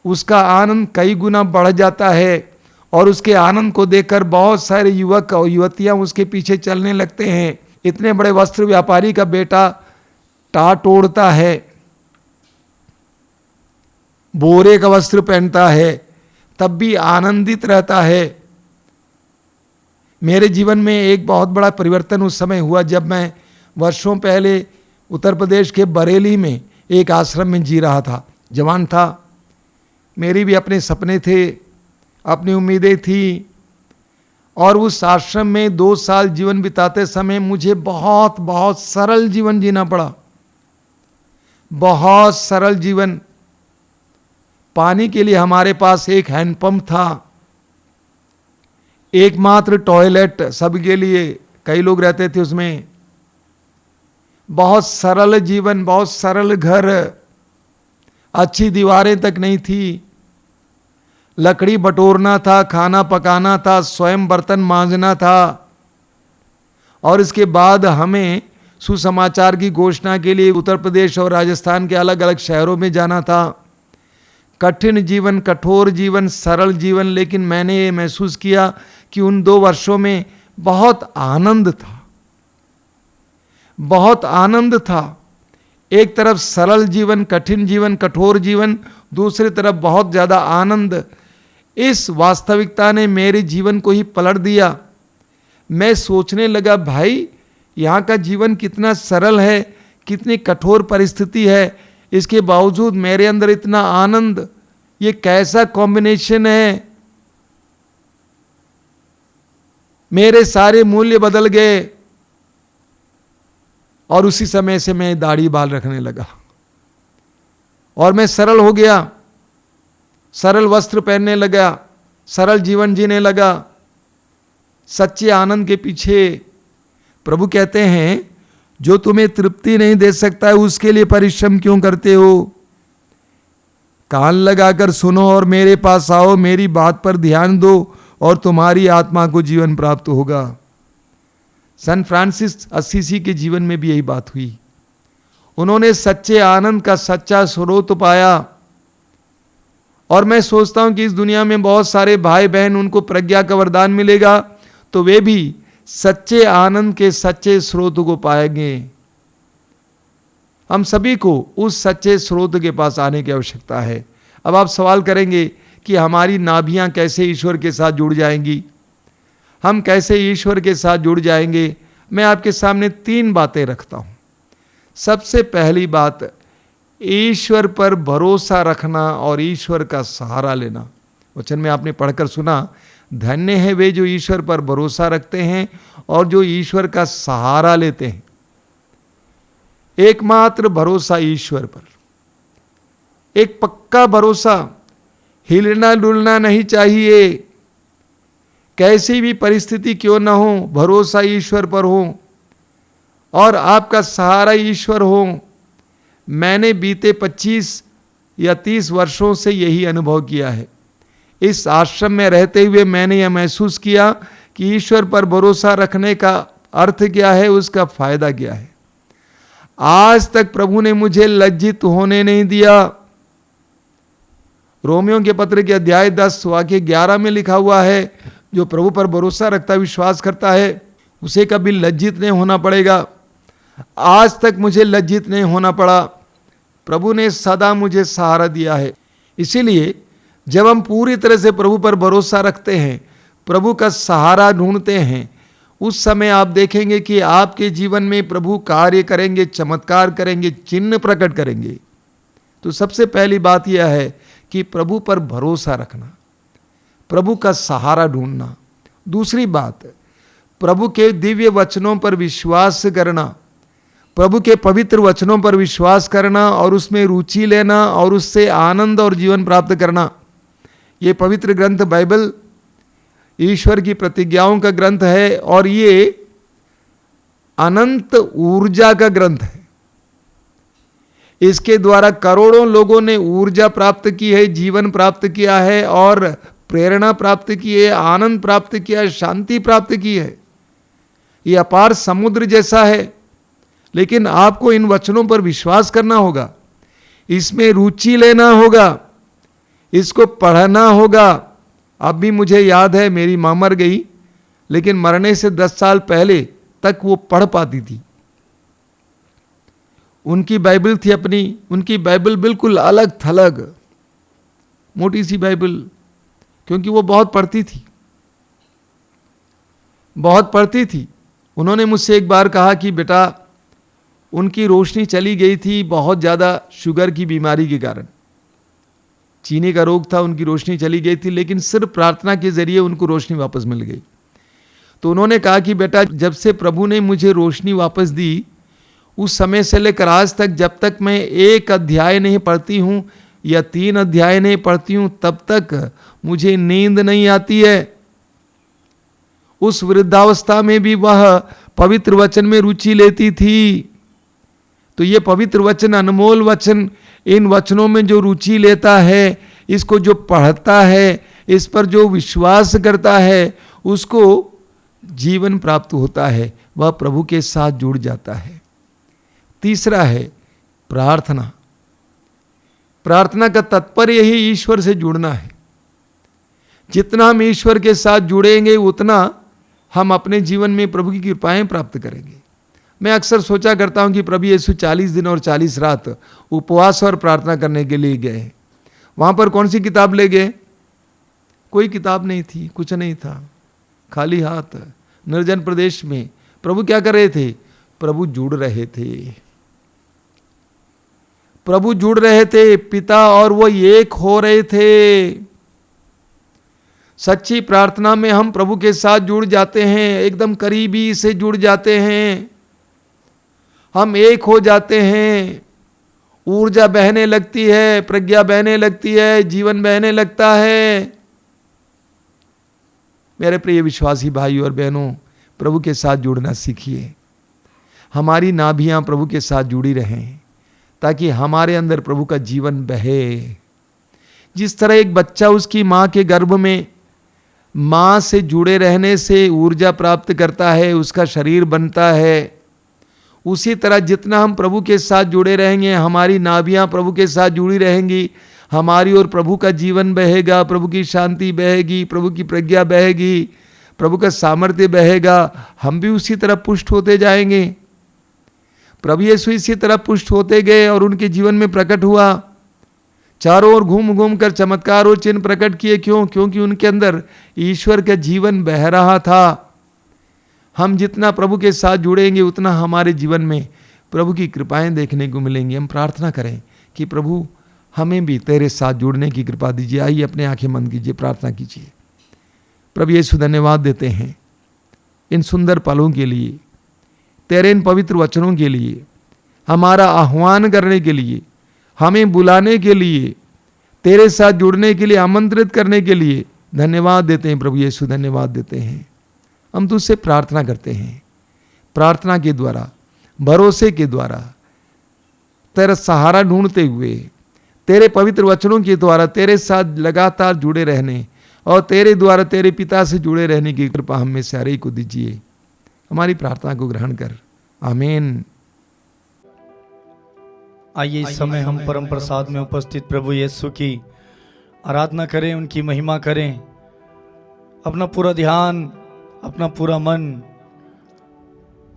[SPEAKER 5] उसका आनंद कई गुना बढ़ जाता है और उसके आनंद को देखकर बहुत सारे युवक और युवतियां उसके पीछे चलने लगते हैं। इतने बड़े वस्त्र व्यापारी का बेटा टाट ओढ़ता है, बोरे का वस्त्र पहनता है, तब भी आनंदित रहता है। मेरे जीवन में एक बहुत बड़ा परिवर्तन उस समय हुआ जब मैं वर्षों पहले उत्तर प्रदेश के बरेली में एक आश्रम में जी रहा था। जवान था, मेरी भी अपने सपने थे, अपनी उम्मीदें थी, और उस आश्रम में 2 साल जीवन बिताते समय मुझे बहुत बहुत सरल जीवन जीना पड़ा, बहुत सरल जीवन। पानी के लिए हमारे पास एक हैंडपंप था, एकमात्र टॉयलेट सबके लिए, कई लोग रहते थे उसमें। बहुत सरल जीवन, बहुत सरल घर, अच्छी दीवारें तक नहीं थी, लकड़ी बटोरना था, खाना पकाना था, स्वयं बर्तन मांजना था, और इसके बाद हमें सुसमाचार की घोषणा के लिए उत्तर प्रदेश और राजस्थान के अलग अलग शहरों में जाना था। कठिन जीवन, कठोर जीवन, सरल जीवन, लेकिन मैंने ये महसूस किया कि उन 2 वर्षों में बहुत आनंद था, बहुत आनंद था। एक तरफ सरल जीवन, कठिन जीवन, कठोर जीवन, दूसरी तरफ बहुत ज़्यादा आनंद। इस वास्तविकता ने मेरे जीवन को ही पलट दिया। मैं सोचने लगा, भाई यहाँ का जीवन कितना सरल है, कितनी कठोर परिस्थिति है, इसके बावजूद मेरे अंदर इतना आनंद, ये कैसा कॉम्बिनेशन है। मेरे सारे मूल्य बदल गए और उसी समय से मैं दाढ़ी बाल रखने लगा और मैं सरल हो गया, सरल वस्त्र पहनने लगा, सरल जीवन जीने लगा, सच्चे आनंद के पीछे। प्रभु कहते हैं, जो तुम्हें तृप्ति नहीं दे सकता है उसके लिए परिश्रम क्यों करते हो? कान लगाकर सुनो और मेरे पास आओ, मेरी बात पर ध्यान दो और तुम्हारी आत्मा को जीवन प्राप्त होगा। संत फ्रांसिस असीसी के जीवन में भी यही बात हुई। उन्होंने सच्चे आनंद का सच्चा स्रोत पाया, और मैं सोचता हूं कि इस दुनिया में बहुत सारे भाई बहन, उनको प्रज्ञा का वरदान मिलेगा तो वे भी सच्चे आनंद के सच्चे स्रोत को पाएंगे। हम सभी को उस सच्चे स्रोत के पास आने की आवश्यकता है। अब आप सवाल करेंगे कि हमारी नाभियां कैसे ईश्वर के साथ जुड़ जाएंगी, हम कैसे ईश्वर के साथ जुड़ जाएंगे? मैं आपके सामने 3 बातें रखता हूं। सबसे पहली बात, ईश्वर पर भरोसा रखना और ईश्वर का सहारा लेना। वचन में आपने पढ़कर सुना, धन्य है वे जो ईश्वर पर भरोसा रखते हैं और जो ईश्वर का सहारा लेते हैं। एकमात्र भरोसा ईश्वर पर, एक पक्का भरोसा, हिलना डुलना नहीं चाहिए। कैसी भी परिस्थिति क्यों ना हो, भरोसा ईश्वर पर हो और आपका सहारा ईश्वर हो। मैंने बीते 25 या 30 वर्षों से यही अनुभव किया है। इस आश्रम में रहते हुए मैंने यह महसूस किया कि ईश्वर पर भरोसा रखने का अर्थ क्या है, उसका फायदा क्या है। आज तक प्रभु ने मुझे लज्जित होने नहीं दिया। रोमियो के पत्र के अध्याय 10 वाक्य 11 में लिखा हुआ है, जो प्रभु पर भरोसा रखता, विश्वास करता है, उसे कभी लज्जित नहीं होना पड़ेगा। आज तक मुझे लज्जित नहीं होना पड़ा। प्रभु ने सदा मुझे सहारा दिया है। इसीलिए जब हम पूरी तरह से प्रभु पर भरोसा रखते हैं, प्रभु का सहारा ढूंढते हैं, उस समय आप देखेंगे कि आपके जीवन में प्रभु कार्य करेंगे, चमत्कार करेंगे, चिन्ह प्रकट करेंगे। तो सबसे पहली बात यह है कि प्रभु पर भरोसा रखना, प्रभु का सहारा ढूंढना। दूसरी बात, प्रभु के दिव्य वचनों पर विश्वास करना, प्रभु के पवित्र वचनों पर विश्वास करना और उसमें रुचि लेना और उससे आनंद और जीवन प्राप्त करना। ये पवित्र ग्रंथ बाइबल ईश्वर की प्रतिज्ञाओं का ग्रंथ है और ये अनंत ऊर्जा का ग्रंथ है। इसके द्वारा करोड़ों लोगों ने ऊर्जा प्राप्त की है, जीवन प्राप्त किया है और प्रेरणा प्राप्त की है, आनंद प्राप्त किया है, शांति प्राप्त की है। ये अपार समुद्र जैसा है, लेकिन आपको इन वचनों पर विश्वास करना होगा, इसमें रुचि लेना होगा, इसको पढ़ना होगा। अब भी मुझे याद है, मेरी माँ मर गई, लेकिन मरने से 10 साल पहले तक वो पढ़ पाती थी। उनकी बाइबल थी अपनी, उनकी बाइबल बिल्कुल अलग थलग, मोटी सी बाइबल, क्योंकि वो बहुत पढ़ती थी, बहुत पढ़ती थी। उन्होंने मुझसे एक बार कहा कि बेटा, उनकी रोशनी चली गई थी बहुत ज़्यादा शुगर की बीमारी के कारण, चीनी का रोग था, उनकी रोशनी चली गई थी, लेकिन सिर्फ प्रार्थना के जरिए उनको रोशनी वापस मिल गई। तो उन्होंने कहा कि बेटा, जब से प्रभु ने मुझे रोशनी वापस दी, उस समय से लेकर आज तक जब तक मैं 1 अध्याय नहीं पढ़ती हूँ या 3 अध्याय नहीं पढ़ती हूँ, तब तक मुझे नींद नहीं आती है। उस वृद्धावस्था में भी वह पवित्र वचन में रुचि लेती थी। तो ये पवित्र वचन, अनमोल वचन, इन वचनों में जो रुचि लेता है, इसको जो पढ़ता है, इस पर जो विश्वास करता है, उसको जीवन प्राप्त होता है, वह प्रभु के साथ जुड़ जाता है। तीसरा है प्रार्थना। प्रार्थना का तात्पर्य ही ईश्वर से जुड़ना है। जितना हम ईश्वर के साथ जुड़ेंगे, उतना हम अपने जीवन में प्रभु की कृपाएं प्राप्त करेंगे। मैं अक्सर सोचा करता हूं कि प्रभु यीशु 40 दिन और 40 रात उपवास और प्रार्थना करने के लिए गए। वहां पर कौन सी किताब ले गए? कोई किताब नहीं थी, कुछ नहीं था, खाली हाथ निर्जन प्रदेश में। प्रभु क्या कर रहे थे? प्रभु जुड़ रहे थे, प्रभु जुड़ रहे थे, पिता और वो एक हो रहे थे। सच्ची प्रार्थना में हम प्रभु के साथ जुड़ जाते हैं, एकदम करीबी से जुड़ जाते हैं, हम एक हो जाते हैं। ऊर्जा बहने लगती है, प्रज्ञा बहने लगती है, जीवन बहने लगता है। मेरे प्रिय विश्वासी भाई और बहनों, प्रभु के साथ जुड़ना सीखिए। हमारी नाभियां प्रभु के साथ जुड़ी रहें, ताकि हमारे अंदर प्रभु का जीवन बहे। जिस तरह एक बच्चा उसकी माँ के गर्भ में माँ से जुड़े रहने से ऊर्जा प्राप्त करता है, उसका शरीर बनता है, उसी तरह जितना हम प्रभु के साथ जुड़े रहेंगे, हमारी नाभियां प्रभु के साथ जुड़ी रहेंगी, हमारी और प्रभु का जीवन बहेगा, प्रभु की शांति बहेगी, प्रभु की प्रज्ञा बहेगी, प्रभु का सामर्थ्य बहेगा। हम भी उसी तरह पुष्ट होते जाएंगे। प्रभु यीशु इसी तरह पुष्ट होते गए और उनके जीवन में प्रकट हुआ। चारों ओर घूम घूम कर चमत्कार और चिन्ह प्रकट किए। क्यों? क्योंकि उनके अंदर ईश्वर का जीवन बह रहा था। हम जितना प्रभु के साथ जुड़ेंगे, उतना हमारे जीवन में प्रभु की कृपाएं देखने को मिलेंगी। हम प्रार्थना करें कि प्रभु हमें भी तेरे साथ जुड़ने की कृपा दीजिए। आइए अपने आंखें बंद कीजिए, प्रार्थना कीजिए। प्रभु यीशु, धन्यवाद देते हैं इन सुंदर पलों के लिए, तेरे इन पवित्र वचनों के लिए, हमारा आह्वान करने के लिए, हमें बुलाने के लिए, तेरे साथ जुड़ने के लिए आमंत्रित करने के लिए धन्यवाद देते हैं। प्रभु यीशु, धन्यवाद देते हैं। हम तुझसे प्रार्थना करते हैं, प्रार्थना के द्वारा, भरोसे के द्वारा, तेरा सहारा ढूंढते हुए, तेरे पवित्र वचनों के द्वारा तेरे साथ लगातार जुड़े रहने और तेरे द्वारा तेरे पिता से जुड़े रहने की कृपा हम में से हर एक को दीजिए। हमारी प्रार्थना को ग्रहण कर, आमीन।
[SPEAKER 2] आइए इस समय हम परम प्रसाद में उपस्थित प्रभु यीशु की आराधना करें, उनकी महिमा करें। अपना पूरा ध्यान, अपना पूरा मन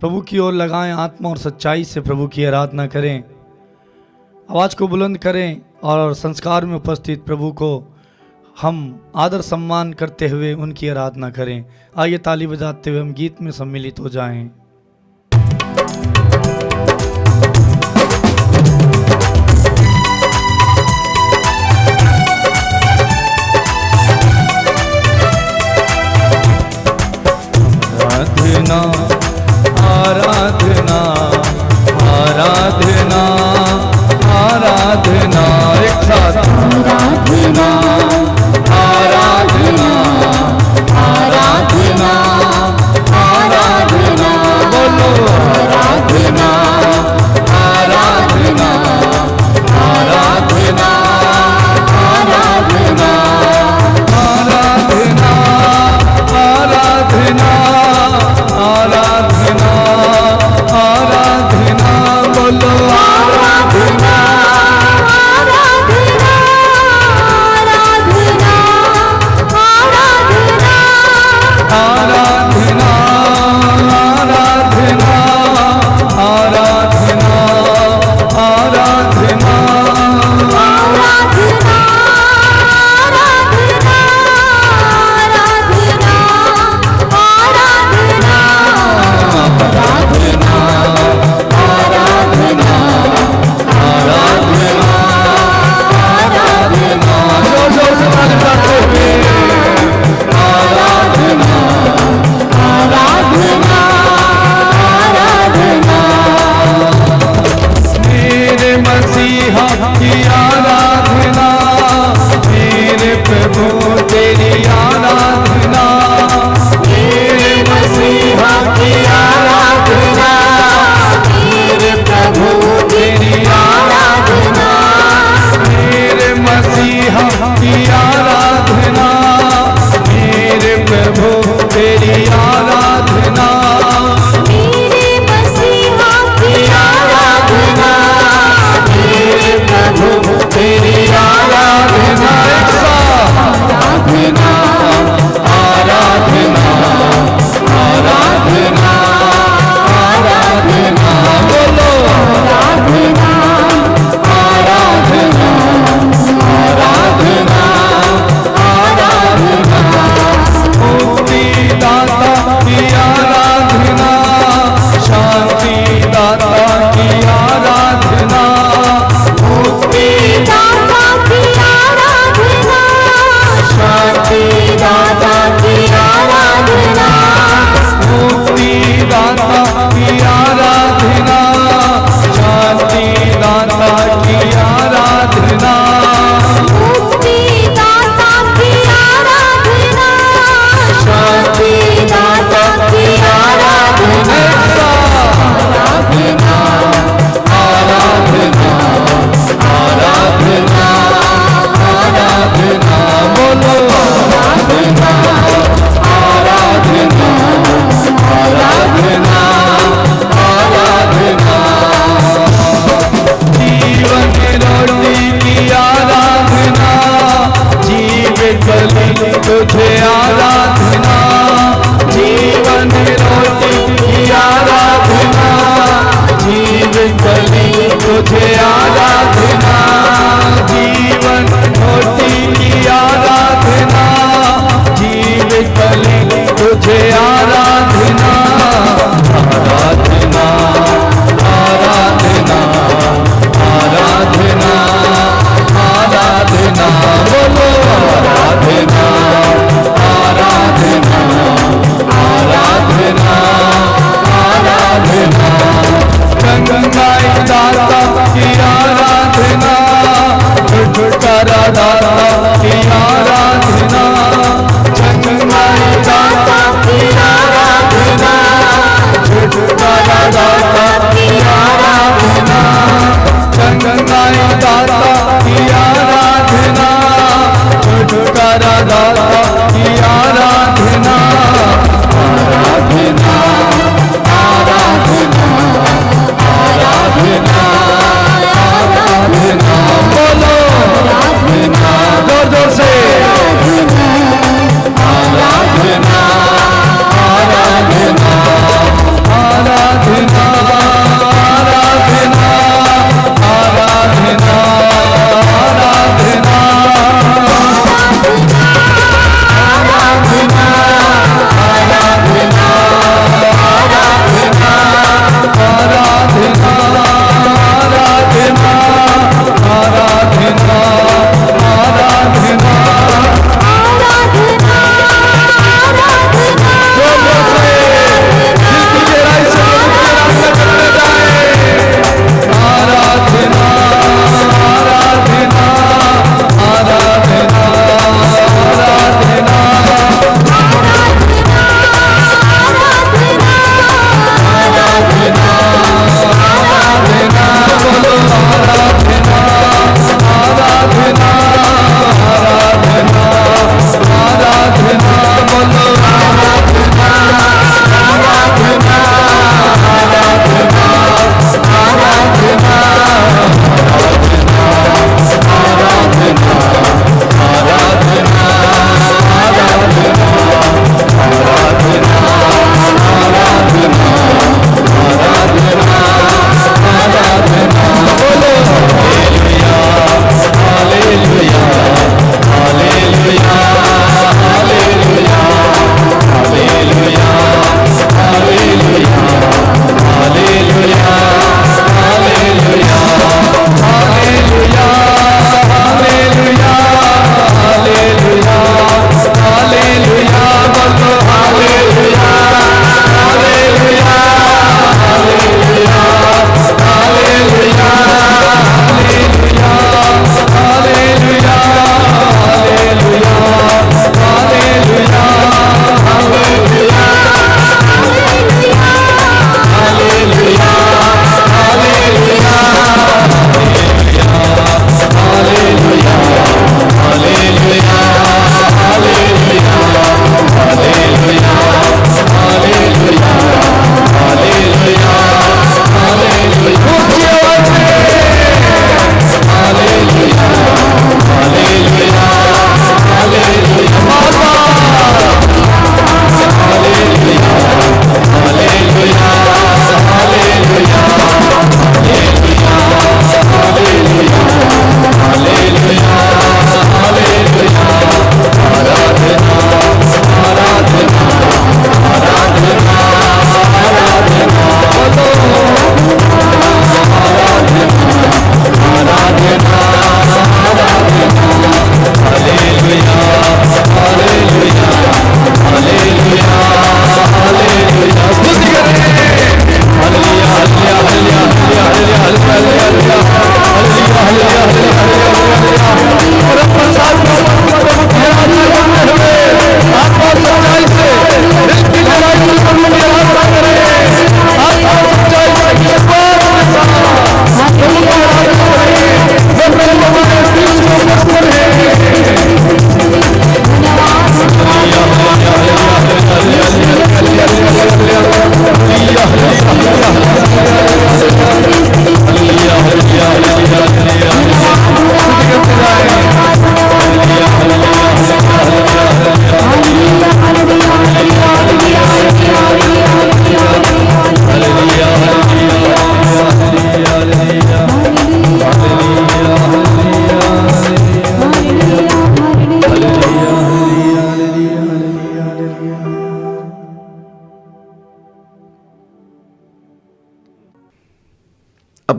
[SPEAKER 2] प्रभु की ओर लगाएं, आत्मा और सच्चाई से प्रभु की आराधना करें। आवाज़ को बुलंद करें और संस्कार में उपस्थित प्रभु को हम आदर सम्मान करते हुए उनकी आराधना करें। आइए ताली बजाते हुए हम गीत में सम्मिलित हो जाएं। आराधना आराधना आराधना आराधना, एक साथ आराधना आराधना आराधना आराधना, बोलो आराधना आराधना आराधना आराधना आराधना आराधना आराधना आराधना, बोलो आराधना
[SPEAKER 4] आराधना आराधना आराधना
[SPEAKER 2] आराधना आराधना आराधना आराधना तुझे आराधना, जीवन रोटी की आराधना, जीवन बलि तुझे आराधना, जीवन रोटी की आराधना, जीवन बलि तुझे आराधना, आराधना आराधना आराधना आराधना, बोलो आराधना आराधना आराधना आराधना, गंगाई दाता की आराधना, छुटकारा दाता की आराधना, गंगाई दाता की आराधना, छुटकारा दाता की आराधना, गंगाई दाता की आराधना, छुटकारा दाता की आराधना, आराधना आराधना आराधना आराधना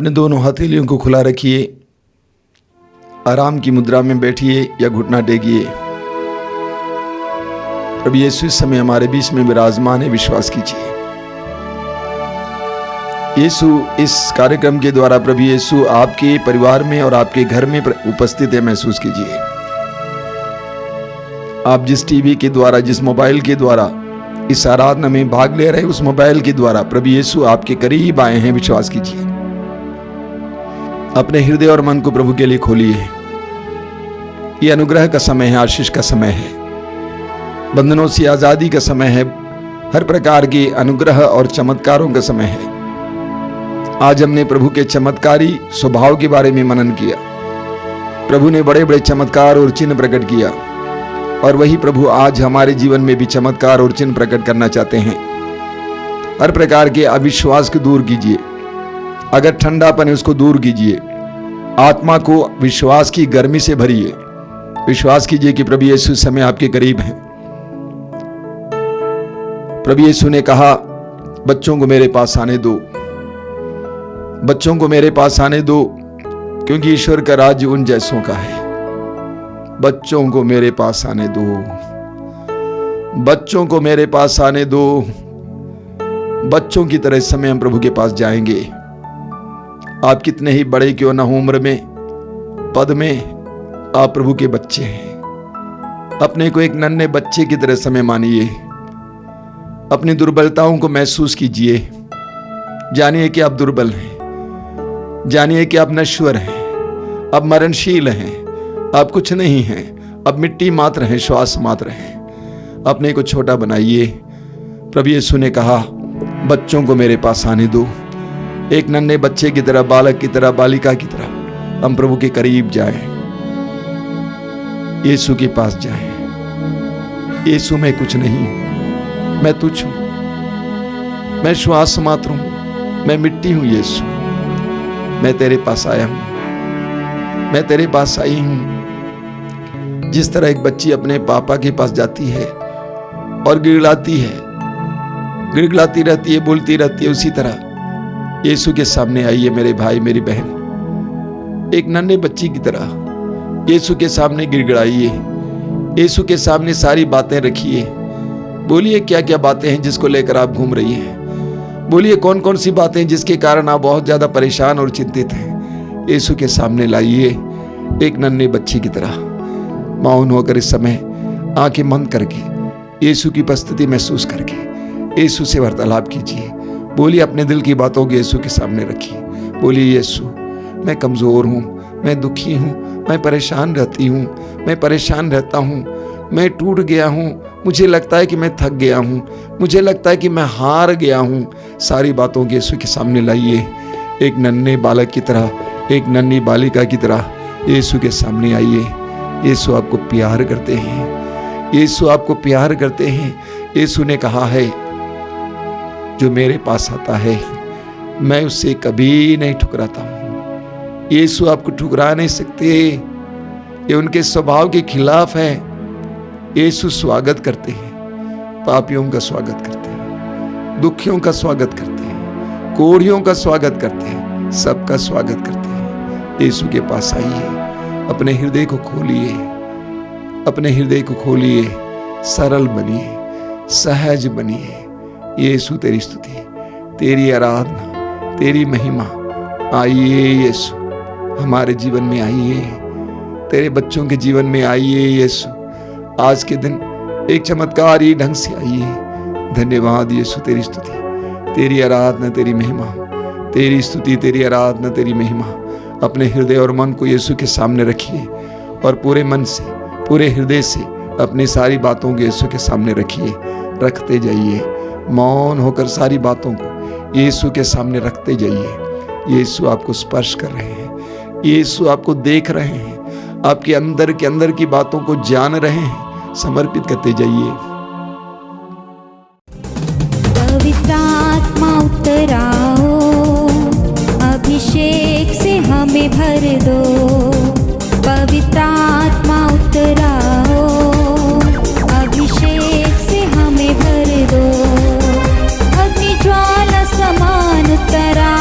[SPEAKER 5] अपने दोनों हथेलियों को खुला रखिए, आराम की मुद्रा में बैठिए या घुटना टेकिए। प्रभु यीशु इस समय हमारे बीच में विराजमान है, विश्वास कीजिए। यीशु इस कार्यक्रम के द्वारा प्रभु यीशु आपके परिवार में और आपके घर में उपस्थित है, महसूस कीजिए। आप जिस टीवी के द्वारा, जिस मोबाइल के द्वारा इस आराधना में भाग ले रहे हैं, उस मोबाइल के द्वारा प्रभु यीशु आपके करीब आए हैं, विश्वास कीजिए। अपने हृदय और मन को प्रभु के लिए खोलिए। ये अनुग्रह का समय है, आशीष का समय है, बंधनों से आजादी का समय है, हर प्रकार के अनुग्रह और चमत्कारों का समय है। आज हमने प्रभु के चमत्कारी स्वभाव के बारे में मनन किया। प्रभु ने बड़े बड़े चमत्कार और चिन्ह प्रकट किया, और वही प्रभु आज हमारे जीवन में भी चमत्कार और चिन्ह प्रकट करना चाहते हैं। हर प्रकार के अविश्वास को दूर कीजिए, अगर ठंडापन है उसको दूर कीजिए, आत्मा को विश्वास की गर्मी से भरिए। विश्वास कीजिए कि प्रभु यीशु इस समय आपके करीब हैं। प्रभु यीशु ने कहा, बच्चों को मेरे पास आने दो, बच्चों को मेरे पास आने दो, क्योंकि ईश्वर का राज्य उन जैसों का है। बच्चों को मेरे पास आने दो, बच्चों को मेरे पास आने दो। बच्चों की तरह इस समय हम प्रभु के पास जाएंगे। आप कितने ही बड़े क्यों न हो उम्र में, पद में, आप प्रभु के बच्चे हैं। अपने को एक नन्हे बच्चे की तरह समय मानिए। अपनी दुर्बलताओं को महसूस कीजिए। जानिए कि आप दुर्बल हैं, जानिए कि आप नश्वर हैं, आप मरणशील हैं, आप कुछ नहीं हैं, अब मिट्टी मात्र हैं, श्वास मात्र हैं। अपने को छोटा बनाइए। प्रभु यीशु ने कहा, बच्चों को मेरे पास आने दो। एक नन्हे बच्चे की तरह, बालक की तरह, बालिका की तरह हम प्रभु के करीब जाएं, यीशु के पास जाएं। यीशु में कुछ नहीं, मैं तुच्छ हूं, मैं श्वास मात्र हूं, मैं मिट्टी हूं। यीशु, मैं तेरे पास आया हूं, मैं तेरे पास आई हूं। जिस तरह एक बच्ची अपने पापा के पास जाती है और गिड़गिड़ाती है, गिड़गिड़ाती रहती है, बोलती रहती है, उसी तरह यीशु के सामने आइए मेरे भाई, मेरी बहन। एक नन्हे बच्ची की तरह यीशु के सामने गिड़गिड़ाइए, यीशु के सामने सारी बातें रखिए। बोलिए क्या क्या बातें हैं जिसको लेकर आप घूम रही हैं। बोलिए कौन कौन सी बातें हैं जिसके कारण आप बहुत ज्यादा परेशान और चिंतित हैं। यीशु के सामने लाइए एक नन्हे बच्ची की तरह। मौन होकर इस समय आंखें बंद करके यीशु की उपस्थिति महसूस करके यीशु से वार्तालाप कीजिए। बोलिए अपने दिल की बातों को यीशु के सामने रखिए। बोलिए, यीशु मैं कमजोर हूँ, मैं दुखी हूँ, मैं परेशान रहती हूँ, मैं परेशान रहता हूँ, मैं टूट गया हूँ, मुझे लगता है कि मैं थक गया हूँ, मुझे लगता है कि मैं हार गया हूँ। सारी बातों को यीशु के सामने लाइए। एक नन्हे बालक की तरह, एक नन्ही बालिका की तरह यीशु के सामने आइए। यीशु आपको प्यार करते हैं, यीशु आपको प्यार करते हैं। यीशु ने कहा है, जो मेरे पास आता है मैं उससे कभी नहीं ठुकराता हूं। यीशु आपको ठुकरा नहीं सकते, ये उनके स्वभाव के खिलाफ है। यीशु स्वागत करते हैं, पापियों का स्वागत करते हैं, दुखियों का स्वागत करते हैं, कोढ़ियों का स्वागत करते हैं, सबका स्वागत करते हैं। यीशु के पास आइए, अपने हृदय को खोलिए, अपने हृदय को खोलिए, सरल बनिए, सहज बनिए। यीशु तेरी स्तुति, तेरी आराधना, तेरी महिमा। आइए यीशु, हमारे जीवन में आइए, तेरे बच्चों के जीवन में आइए यीशु। आज के दिन एक चमत्कारी ढंग से आइए। धन्यवाद यीशु, तेरी स्तुति, तेरी आराधना, तेरी महिमा, तेरी स्तुति, तेरी आराधना, तेरी महिमा। अपने हृदय और मन को यीशु के सामने रखिए और पूरे मन से, पूरे हृदय से अपनी सारी बातों को यीशु के सामने रखिए। रखते जाइए, मौन होकर सारी बातों को यीशु के सामने रखते जाइए। यीशु आपको स्पर्श कर रहे हैं, यीशु आपको देख रहे हैं, आपके अंदर के अंदर की बातों को जान रहे हैं। समर्पित करते जाइए।
[SPEAKER 4] पवित्र आत्मा उतर आओ, अभिषेक से हमें भर दो। पवित्र आत्मा उतर आओ, अभिषेक से हमें भर दो। अग्नि ज्वाला समान उतरा,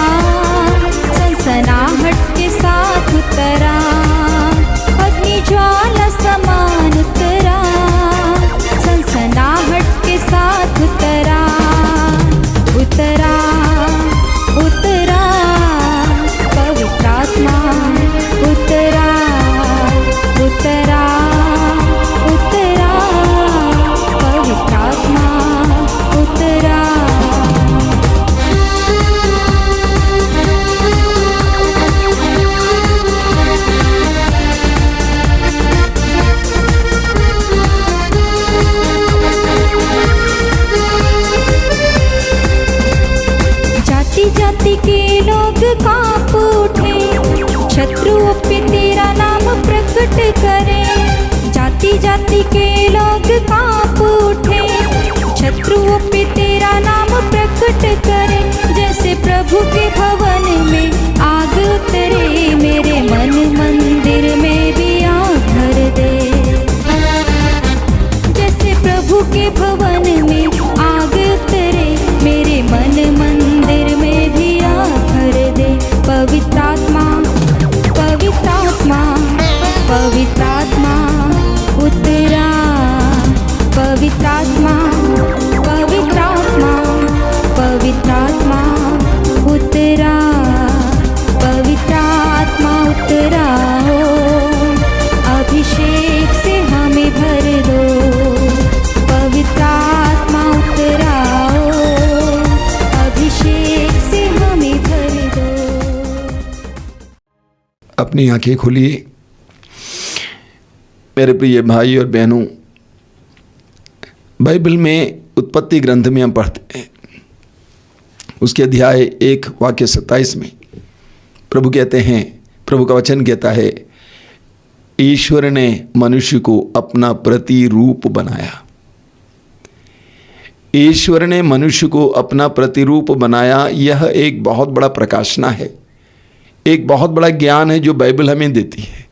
[SPEAKER 4] शत्रुओं पे तेरा नाम प्रकट करे, जैसे प्रभु के भवन में आग उतरे, मेरे मन मंदिर में भी आग भर दे। जैसे प्रभु के भवन में आग उतरे, मेरे मन मंदिर में भी आग भर दे। पवित्र आत्मा, पवित्र आत्मा, पवित्र आत्मा उतरा, पवित्र आत्मा, पवित्र आत्मा, पवित्र आत्मा उतरा, पवित्र आत्मा उतरा हो, अभिषेक से हमें भर दो। पवित्र आत्मा उतरा हो, अभिषेक से हमें भर दो।
[SPEAKER 5] अपनी आंखें खोलिए मेरे प्रिय भाई और बहनों। बाइबल में उत्पत्ति ग्रंथ में हम पढ़ते हैं, उसके अध्याय 1 वाक्य 27 में प्रभु कहते हैं, प्रभु का वचन कहता है, ईश्वर ने मनुष्य को अपना प्रतिरूप बनाया। ईश्वर ने मनुष्य को अपना प्रतिरूप बनाया। यह एक बहुत बड़ा प्रकाशना है, एक बहुत बड़ा ज्ञान है जो बाइबल हमें देती है।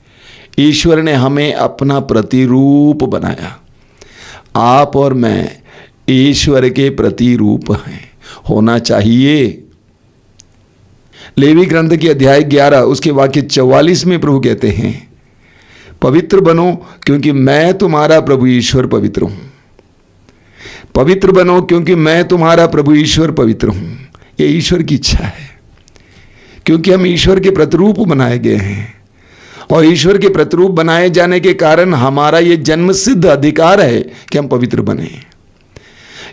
[SPEAKER 5] ईश्वर ने हमें अपना प्रतिरूप बनाया। आप और मैं ईश्वर के प्रतिरूप हैं, होना चाहिए। लेवी ग्रंथ के अध्याय 11 उसके वाक्य 44 में प्रभु कहते हैं, पवित्र बनो क्योंकि मैं तुम्हारा प्रभु ईश्वर पवित्र हूं। पवित्र बनो क्योंकि मैं तुम्हारा प्रभु ईश्वर पवित्र हूं। यह ईश्वर की इच्छा है, क्योंकि हम ईश्वर के प्रतिरूप बनाए गए हैं, और ईश्वर के प्रतिरूप बनाए जाने के कारण हमारा ये जन्मसिद्ध अधिकार है कि हम पवित्र बने।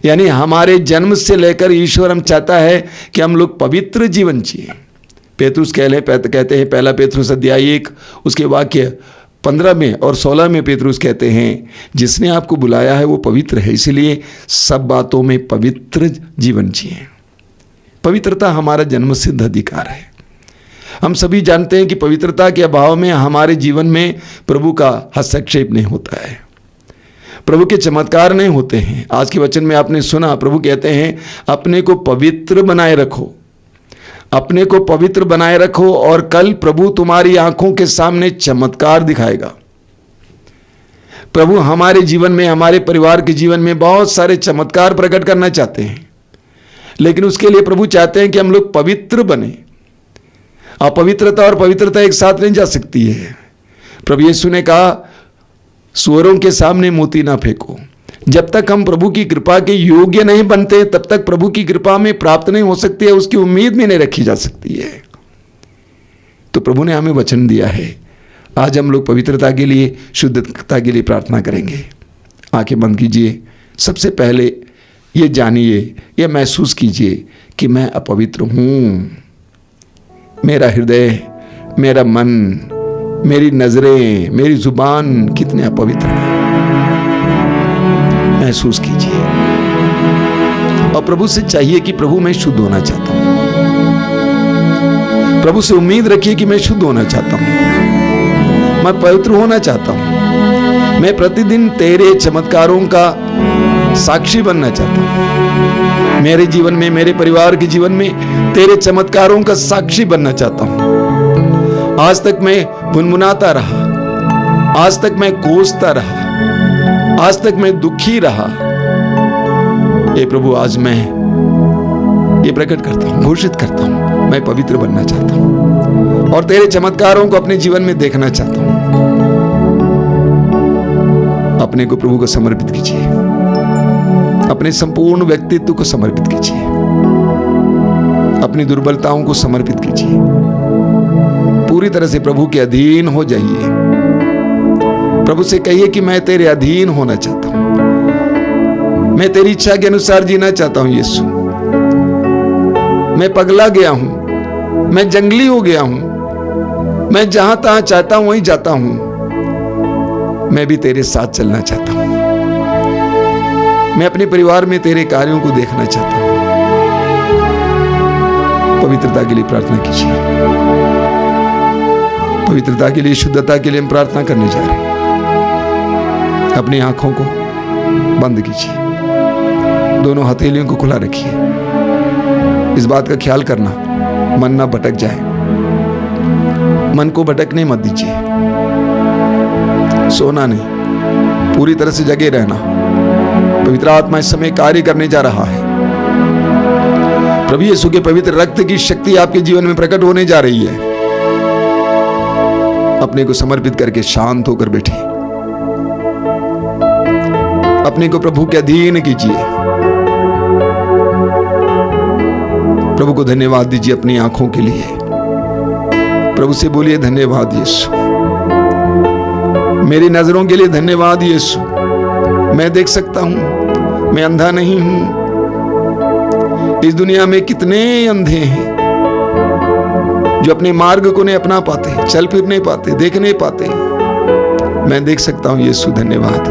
[SPEAKER 5] यानी हमारे जन्म से लेकर ईश्वर हम चाहता है कि हम लोग पवित्र जीवन जिए। पेतरुस कहते हैं, पहला पेतरुस अध्याय 1 उसके वाक्य 15 में और 16 में पेतरुस कहते हैं, जिसने आपको बुलाया है वो पवित्र है, इसलिए सब बातों में पवित्र जीवन जिए। पवित्रता हमारा जन्मसिद्ध अधिकार है। हम सभी जानते हैं कि पवित्रता के अभाव में हमारे जीवन में प्रभु का हस्तक्षेप नहीं होता है, प्रभु के चमत्कार नहीं होते हैं। आज के वचन में आपने सुना, प्रभु कहते हैं अपने को पवित्र बनाए रखो, अपने को पवित्र बनाए रखो, और कल प्रभु तुम्हारी आंखों के सामने चमत्कार दिखाएगा। प्रभु हमारे जीवन में, हमारे परिवार के जीवन में बहुत सारे चमत्कार प्रकट करना चाहते हैं, लेकिन उसके लिए प्रभु चाहते हैं कि हम लोग पवित्र बने। अपवित्रता और पवित्रता एक साथ नहीं जा सकती है। प्रभु यीशु ने कहा, सुअरों के सामने मोती ना फेंको। जब तक हम प्रभु की कृपा के योग्य नहीं बनते, तब तक प्रभु की कृपा में प्राप्त नहीं हो सकती है, उसकी उम्मीद भी नहीं रखी जा सकती है। तो प्रभु ने हमें वचन दिया है। आज हम लोग पवित्रता के लिए, शुद्धता के लिए प्रार्थना करेंगे। आंखें बंद कीजिए। सबसे पहले ये जानिए, ये महसूस कीजिए कि मैं अपवित्र हूँ। मेरा हृदय, मेरा मन, मेरी नजरें, मेरी जुबान कितने अपवित्र हैं, महसूस कीजिए। और प्रभु से चाहिए कि प्रभु मैं शुद्ध होना चाहता हूं। प्रभु से उम्मीद रखिए कि मैं शुद्ध होना चाहता हूं, मैं पवित्र होना चाहता हूं, मैं प्रतिदिन तेरे चमत्कारों का साक्षी बनना चाहता हूं। मेरे जीवन में, मेरे परिवार के जीवन में तेरे चमत्कारों का साक्षी बनना चाहता हूं। आज तक मैं गुनगुनाता रहा, आज तक मैं कोसता रहा, आज तक मैं दुखी रहा। ये प्रभु आज मैं ये प्रकट करता हूं, घोषित करता हूं, मैं पवित्र बनना चाहता हूं और तेरे चमत्कारों को अपने जीवन में देखना चाहता हूं। अपने को प्रभु को समर्पित कीजिए, अपने संपूर्ण व्यक्तित्व को समर्पित कीजिए, अपनी दुर्बलताओं को समर्पित कीजिए, पूरी तरह से प्रभु के अधीन हो जाइए। प्रभु से कहिए कि मैं तेरे अधीन होना चाहता हूं, मैं तेरी इच्छा के अनुसार जीना चाहता हूं। यीशु, मैं पगला गया हूं, मैं जंगली हो गया हूं, मैं जहां तहां चाहता हूं वहीं जाता हूं। मैं भी तेरे साथ चलना चाहता हूं, मैं अपने परिवार में तेरे कार्यों को देखना चाहता हूं। पवित्रता के लिए प्रार्थना कीजिए, पवित्रता के लिए, शुद्धता के लिए हम प्रार्थना करने जा रहे हैं। अपनी आंखों को बंद कीजिए, दोनों हथेलियों को खुला रखिए। इस बात का ख्याल करना मन ना भटक जाए, मन को भटकने मत दीजिए। सोना नहीं, पूरी तरह से जगे रहना। पवित्र आत्मा इस समय कार्य करने जा रहा है। प्रभु यीशु के पवित्र रक्त की शक्ति आपके जीवन में प्रकट होने जा रही है। अपने को समर्पित करके शांत होकर बैठे, अपने को प्रभु के अधीन कीजिए। प्रभु को धन्यवाद दीजिए अपनी आंखों के लिए। प्रभु से बोलिए धन्यवाद यीशु, मेरी नजरों के लिए धन्यवाद यीशु। मैं देख सकता हूं, मैं अंधा नहीं हूं। इस दुनिया में कितने अंधे हैं जो अपने मार्ग को नहीं अपना पाते, चल फिर नहीं पाते, देख नहीं पाते। मैं देख सकता हूं यीशु, धन्यवाद।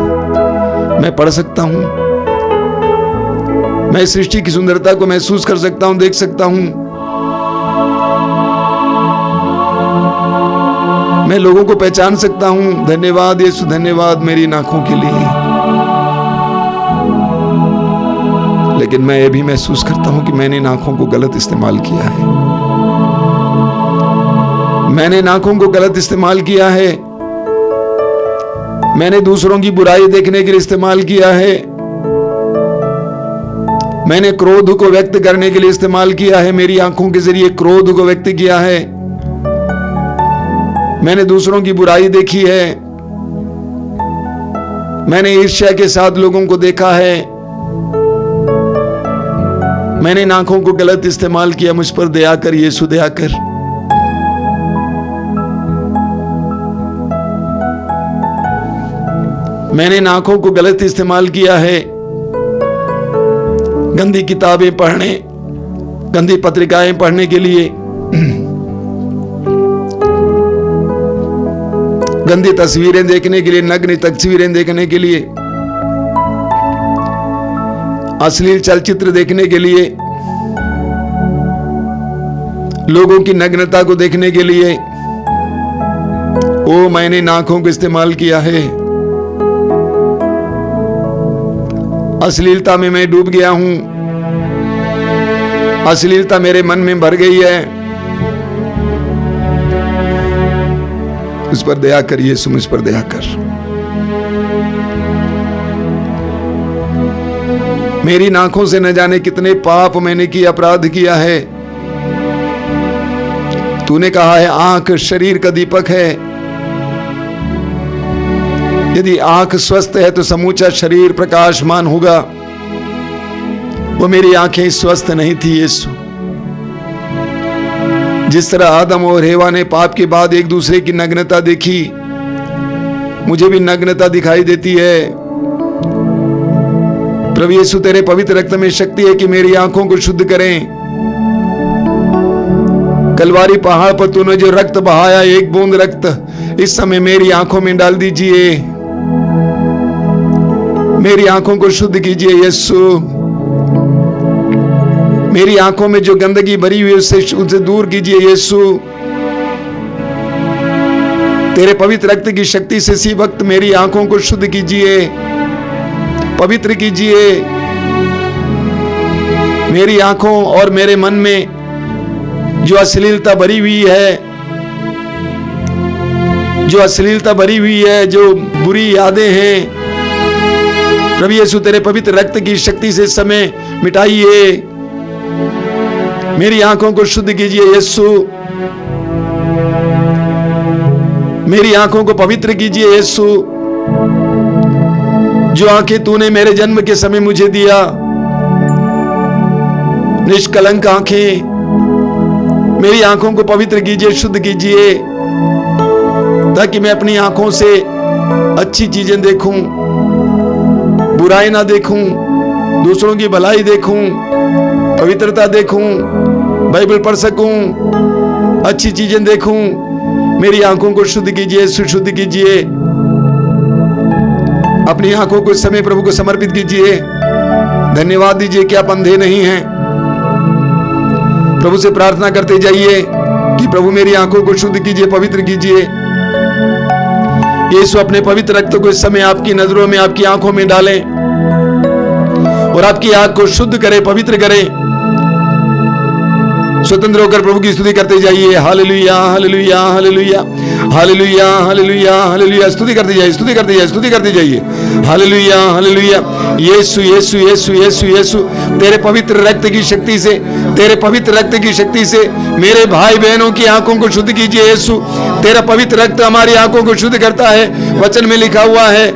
[SPEAKER 5] मैं पढ़ सकता हूं, मैं सृष्टि की सुंदरता को महसूस कर सकता हूं, देख सकता हूं। मैं लोगों को पहचान सकता हूं। धन्यवाद यीशु, धन्यवाद मेरी आंखों के लिए। लेकिन मैं ये भी महसूस करता हूं कि मैंने इन आंखों को गलत इस्तेमाल किया है। मैंने इन आंखों को गलत इस्तेमाल किया है। मैंने दूसरों की बुराई देखने के लिए इस्तेमाल किया है। मैंने क्रोध को व्यक्त करने के लिए इस्तेमाल किया है। मेरी आंखों के जरिए क्रोध को व्यक्त किया है। मैंने दूसरों की बुराई देखी है। मैंने ईर्ष्या के साथ लोगों को देखा है। मैंने इन आंखों को गलत इस्तेमाल किया। मुझ पर दया कर यीशु, दया कर। मैंने इन आंखों को गलत इस्तेमाल किया है। गंदी किताबें पढ़ने, गंदी पत्रिकाएं पढ़ने के लिए, गंदी तस्वीरें देखने के लिए, नग्न तस्वीरें देखने के लिए, अश्लील चलचित्र देखने के लिए, लोगों की नग्नता को देखने के लिए। ओ मैंने इन आंखों को इस्तेमाल किया है। अश्लीलता में मैं डूब गया हूं। अश्लीलता मेरे मन में भर गई है। उस पर दया कर यीशु, मुझ पर दया कर। मेरी आंखों से न जाने कितने पाप मैंने किए, अपराध किया है। तूने कहा है आंख शरीर का दीपक है। यदि आंख स्वस्थ है तो समूचा शरीर प्रकाशमान होगा। वो मेरी आंखें स्वस्थ नहीं थी यीशु। जिस तरह आदम और हेवा ने पाप के बाद एक दूसरे की नग्नता देखी, मुझे भी नग्नता दिखाई देती है। प्रभु यीशु, तेरे पवित्र रक्त में शक्ति है कि मेरी आंखों को शुद्ध करें। कलवारी पहाड़ पर तूने जो रक्त बहाया, एक बूंद रक्त इस समय मेरी आंखों में डाल दीजिए। मेरी आंखों को शुद्ध कीजिए यीशु। मेरी आंखों में जो गंदगी भरी हुई उसे दूर कीजिए यीशु। तेरे पवित्र रक्त की शक्ति से इसी वक्त मेरी आंखों को शुद्ध कीजिए, पवित्र कीजिए। मेरी आंखों और मेरे मन में जो अश्लीलता भरी हुई है, जो अश्लीलता भरी हुई है, जो बुरी यादें हैं, प्रभु यीशु तेरे पवित्र रक्त की शक्ति से इस समय मिटाइए। मेरी आंखों को शुद्ध कीजिए यीशु। मेरी आंखों को पवित्र कीजिए यीशु। जो आंखें तूने मेरे जन्म के समय मुझे दिया, निष्कलंक आंखें, मेरी आंखों को पवित्र कीजिए, शुद्ध कीजिए, ताकि मैं अपनी आंखों से अच्छी चीजें देखूं, बुराई ना देखूं, दूसरों की भलाई देखूं, पवित्रता देखूं, बाइबल पढ़ सकूं, अच्छी चीजें देखूं। मेरी आंखों को शुद्ध कीजिए, सुशुद्ध कीजिए। अपनी आंखों को इस समय प्रभु को समर्पित कीजिए। धन्यवाद दीजिए कि आप अंधे नहीं हैं। प्रभु से प्रार्थना करते जाइए कि प्रभु मेरी आंखों को शुद्ध कीजिए, पवित्र कीजिए। यीशु अपने पवित्र रक्त को इस समय आपकी नजरों में, आपकी आंखों में डालें और आपकी आंख को शुद्ध करे, पवित्र करे। स्वतंत्र होकर प्रभु की स्तुति करते जाइए। Hallelujah, hallelujah, hallelujah, hallelujah, hallelujah, hallelujah. स्तुति करते जाइए, स्तुति करते जाइए, स्तुति करते जाइए। Hallelujah, hallelujah. यीशु, यीशु, यीशु, यीशु, यीशु, तेरे पवित्र रक्त की शक्ति से, तेरे पवित्र रक्त की शक्ति से मेरे भाई बहनों की आंखों को शुद्ध कीजिए। यीशु, तेरा पवित्र रक्त हमारी आंखों को शुद्ध करता है। वचन में लिखा हुआ है,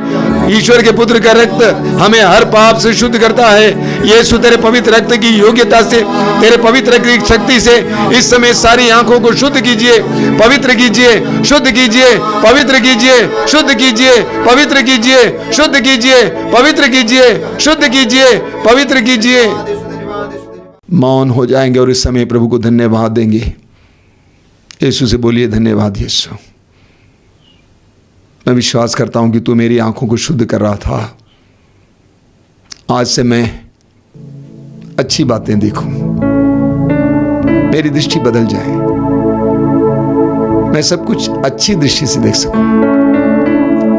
[SPEAKER 5] ईश्वर के पुत्र का रक्त हमें हर पाप से शुद्ध करता है। यीशु, तेरे पवित्र रक्त की योग्यता से, तेरे पवित्र रक्त की शक्ति से इस समय सारी आंखों को शुद्ध कीजिए, पवित्र कीजिए, शुद्ध कीजिए, पवित्र कीजिए, शुद्ध कीजिए, पवित्र कीजिए, शुद्ध कीजिए, पवित्र कीजिए, शुद्ध कीजिए, पवित्र कीजिए। मौन हो जाएंगे और इस समय प्रभु को धन्यवाद देंगे। यीशु से बोलिए, धन्यवाद यीशु, मैं विश्वास करता हूं कि तू मेरी आंखों को शुद्ध कर रहा था। आज से मैं अच्छी बातें देखूं, मेरी दृष्टि बदल जाए, मैं सब कुछ अच्छी दृष्टि से देख सकूं,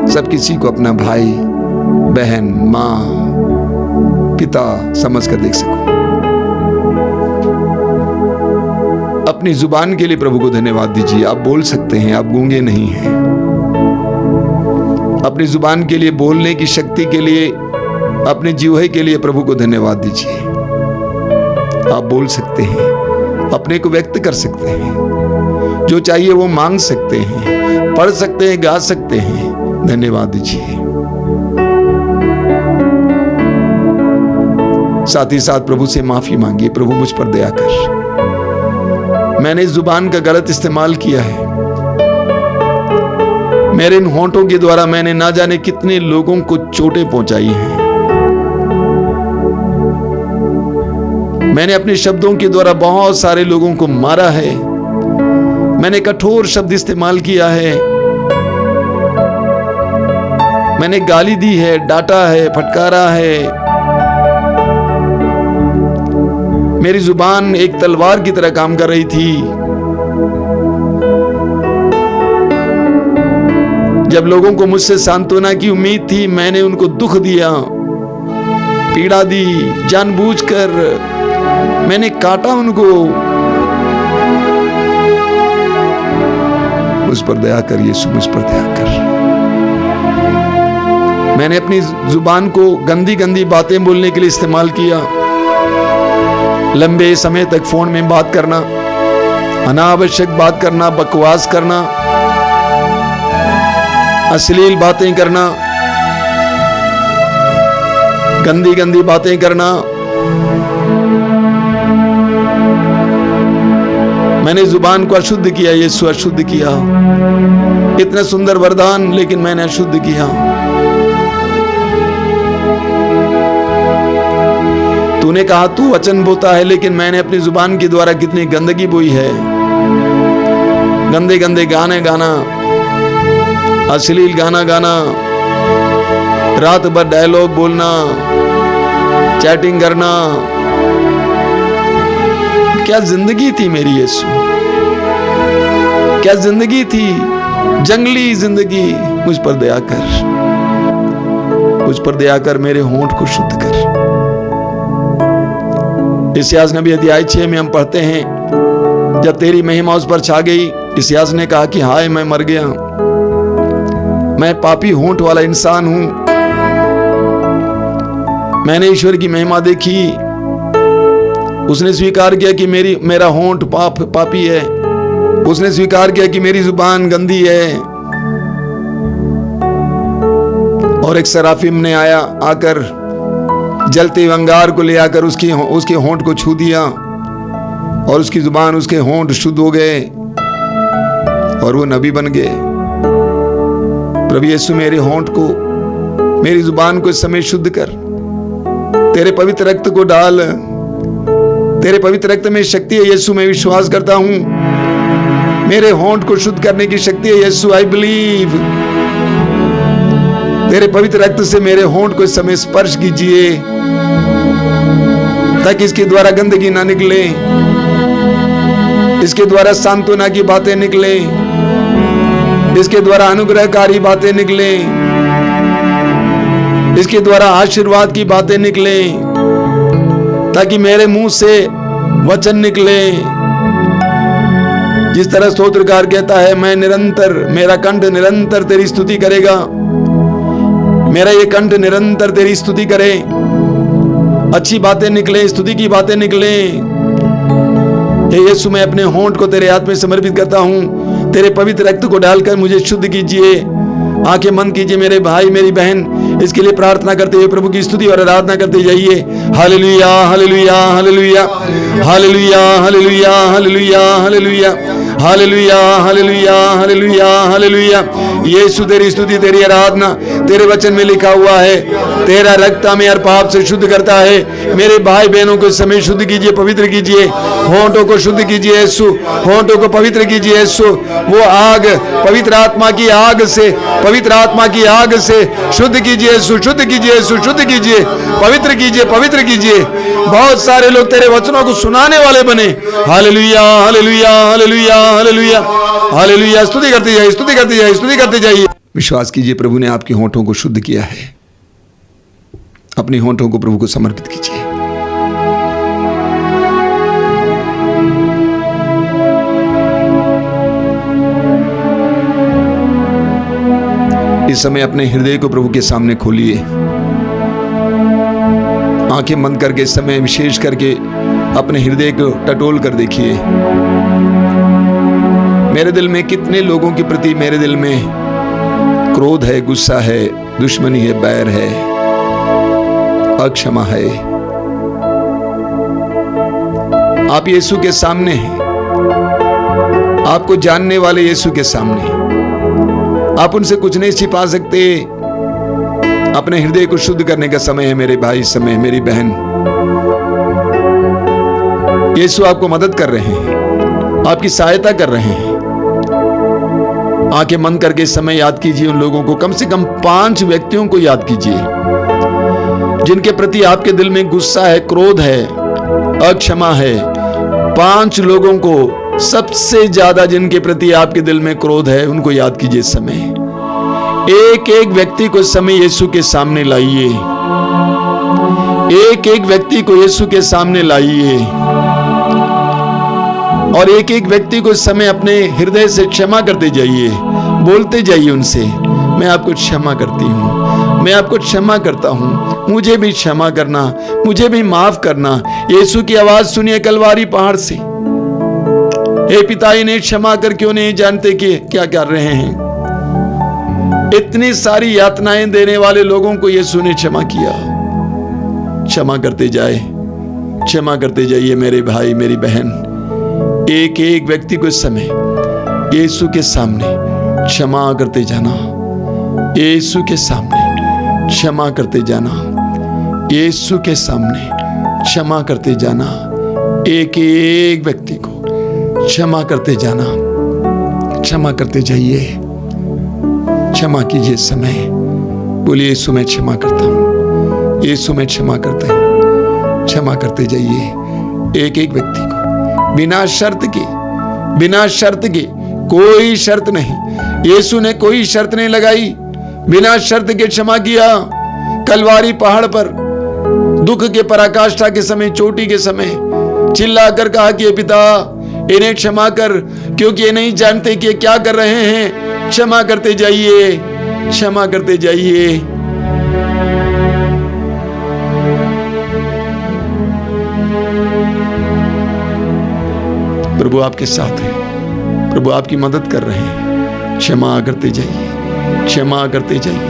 [SPEAKER 5] सब किसी को अपना भाई बहन माँ पिता समझकर देख सकूं। अपनी जुबान के लिए प्रभु को धन्यवाद दीजिए। आप बोल सकते हैं, आप गूंगे नहीं हैं। अपनी जुबान के लिए, बोलने की शक्ति के लिए, अपने जीवहे के लिए प्रभु को धन्यवाद दीजिए। आप बोल सकते हैं, अपने को व्यक्त कर सकते हैं, जो चाहिए वो मांग सकते हैं, पढ़ सकते हैं, गा सकते हैं। धन्यवाद दीजिए। साथ ही साथ प्रभु से माफी मांगिए, प्रभु मुझ पर दया कर, मैंने इस जुबान का गलत इस्तेमाल किया है। मेरे इन होंठों के द्वारा मैंने ना जाने कितने लोगों को चोटें पहुंचाई हैं। मैंने अपने शब्दों के द्वारा बहुत सारे लोगों को मारा है। मैंने कठोर शब्द इस्तेमाल किया है। मैंने गाली दी है, डांटा है, फटकारा है। मेरी जुबान एक तलवार की तरह काम कर रही थी। जब लोगों को मुझसे सांत्वना की उम्मीद थी, मैंने उनको दुख दिया, पीड़ा दी, जानबूझकर मैंने काटा उनको। मुझ पर दया कर यीशु, मुझ पर दया कर। मैंने अपनी जुबान को गंदी गंदी बातें बोलने के लिए इस्तेमाल किया। लंबे समय तक फोन में बात करना, अनावश्यक बात करना, बकवास करना, अश्लील बातें करना, गंदी गंदी बातें करना। मैंने जुबान को अशुद्ध किया, यीशु अशुद्ध किया। इतना सुंदर वरदान, लेकिन मैंने अशुद्ध किया। तूने कहा तू वचन बोता है, लेकिन मैंने अपनी जुबान के द्वारा कितनी गंदगी बोई है। गंदे गंदे गाने गाना, अश्लील गाना गाना, रात भर डायलॉग बोलना, चैटिंग करना। क्या जिंदगी थी मेरी यीशु, क्या जिंदगी थी, जंगली जिंदगी। मुझ पर दया कर, मुझ पर दया कर, मेरे होंठ को शुद्ध कर। इस्यास नबी अध्याय 6 में हम पढ़ते हैं, जब तेरी महिमा उस पर छा गई, इस्यास ने कहा कि हाय मैं मर गया, मैं पापी होंठ वाला इंसान हूं। मैंने ईश्वर की महिमा देखी, उसने स्वीकार किया कि मेरा होंठ पापी है। उसने स्वीकार किया कि मेरी जुबान गंदी है। और एक सराफिम ने आकर जलते अंगार को ले आकर उसके होंठ को छू दिया, और उसकी जुबान, उसके होंठ शुद्ध हो गए और वो नबी बन गए। प्रभु यीशु, मेरे होंठ को, मेरी जुबान को इस समय शुद्ध कर। तेरे पवित्र रक्त को डाल। तेरे पवित्र रक्त में शक्ति है यीशु, मैं विश्वास करता हूं। मेरे होंठ को शुद्ध करने की शक्ति है यीशु, आई बिलीव। तेरे पवित्र रक्त से मेरे होंठ को इस समय स्पर्श कीजिए, ताकि इसके द्वारा गंदगी ना निकले, इसके द्वारा सांत्वना की बातें निकले, इसके द्वारा अनुग्रहकारी बातें निकले, इसके द्वारा आशीर्वाद की बातें निकले। ताकि मेरे मुंह से वचन निकले। जिस तरह स्तोत्रकार कहता है, मैं निरंतर, मेरा कंठ निरंतर तेरी स्तुति करेगा, मेरा ये कंठ निरंतर तेरी स्तुति करे, अच्छी बातें निकले, स्तुति की बातें निकले। हे यीशु, मैं अपने होंठ को तेरे हाथ में समर्पित करता हूं, तेरे पवित्र रक्त को डालकर मुझे शुद्ध कीजिए। आंखें बंद कीजिए मेरे भाई मेरी बहन, इसके लिए प्रार्थना करते हुए प्रभु की स्तुति और आराधना करते जाइए। Hallelujah hallelujah hallelujah hallelujah hallelujah hallelujah hallelujah hallelujah hallelujah hallelujah hallelujah. Yeshu तेरी स्तुति तेरी आराधना, तेरे वचन में लिखा हुआ है, तेरा रक्त हमें हर पाप से शुद्ध करता है। मेरे भाई बहनों को इस समय शुद्ध कीजिए, पवित्र कीजिए, होंठों को शुद्ध कीजिए यीशु, होंठों को पवित्र कीजिए यीशु। वो आग, पवित्र आत्मा की आग से, पवित्र आत्मा की आग से शुद्ध कीजिए यीशु, शुद्ध कीजिए यीशु, शुद्ध कीजिए, पवित्र कीजिए, पवित्र कीजिए। बहुत सारे लोग तेरे वचनों को सुनाने वाले बने। Hallelujah hallelujah hallelujah hallelujah hallelujah. स्तुति करते जाइए, स्तुति करते जाइए, स्तुति करते जाइए। विश्वास कीजिए प्रभु ने आपके होंठों को शुद्ध किया है। अपने होंठों को प्रभु को समर्पित कीजिए। इस समय अपने हृदय को प्रभु के सामने खोलिए। आंखें बंद करके इस समय विशेष करके अपने हृदय को टटोल कर देखिए। मेरे दिल में कितने लोगों के प्रति मेरे दिल में क्रोध है, गुस्सा है, दुश्मनी है, बैर है, अक्षमा है। आप यीशु के सामने हैं, आपको जानने वाले यीशु के सामने। आप उनसे कुछ नहीं छिपा सकते। अपने हृदय को शुद्ध करने का समय है मेरे भाई, समय मेरी बहन। यीशु आपको मदद कर रहे हैं, आपकी सहायता कर रहे हैं। आंखें बंद करके इस समय याद कीजिए उन लोगों को, कम से कम 5 व्यक्तियों को याद कीजिए जिनके प्रति आपके दिल में गुस्सा है, क्रोध है, अक्षमा है। 5 लोगों को सबसे ज्यादा जिनके प्रति आपके दिल में क्रोध है, उनको याद कीजिए इस समय। एक एक व्यक्ति को इस समय यीशु के सामने लाइए। एक एक व्यक्ति को यीशु के सामने लाइए और एक एक व्यक्ति को इस समय अपने हृदय से क्षमा करते जाइए। बोलते जाइए उनसे, मैं आपको क्षमा करती हूँ, मैं आपको क्षमा करता हूँ, मुझे भी क्षमा करना, मुझे भी माफ करना। यीशु की आवाज सुनिए कलवारी पहाड़ से, हे पिता इन्हें क्षमा कर, क्यों नहीं जानते कि क्या कर रहे हैं। इतनी सारी यातनाएं देने वाले लोगों को यीशु ने क्षमा किया। क्षमा करते जाए, क्षमा करते जाइए मेरे भाई मेरी बहन। एक एक व्यक्ति को इस समय यीशु के सामने क्षमा करते जाना, यीशु के सामने क्षमा करते जाना, यीशु के सामने क्षमा करते जाना। एक एक व्यक्ति को क्षमा करते जाना, क्षमा करते जाइए। क्षमा कीजिए इस समय, बोलिए यीशु मैं क्षमा करता हूँ, यीशु मैं क्षमा करता हूँ। क्षमा करते जाइए एक एक व्यक्ति को, बिना शर्त के, बिना शर्त के, कोई शर्त नहीं। यीशु ने कोई शर्त नहीं लगाई, बिना शर्त के क्षमा किया। कलवारी पहाड़ पर दुख के पराकाष्ठा के समय, चोटी के समय चिल्ला कर कहा कि पिता इन्हें क्षमा कर, क्योंकि ये नहीं जानते कि क्या कर रहे हैं। क्षमा करते जाइए, क्षमा करते जाइए। प्रभु आपके साथ है, प्रभु आपकी मदद कर रहे हैं। क्षमा करते जाइए, क्षमा करते जाइए।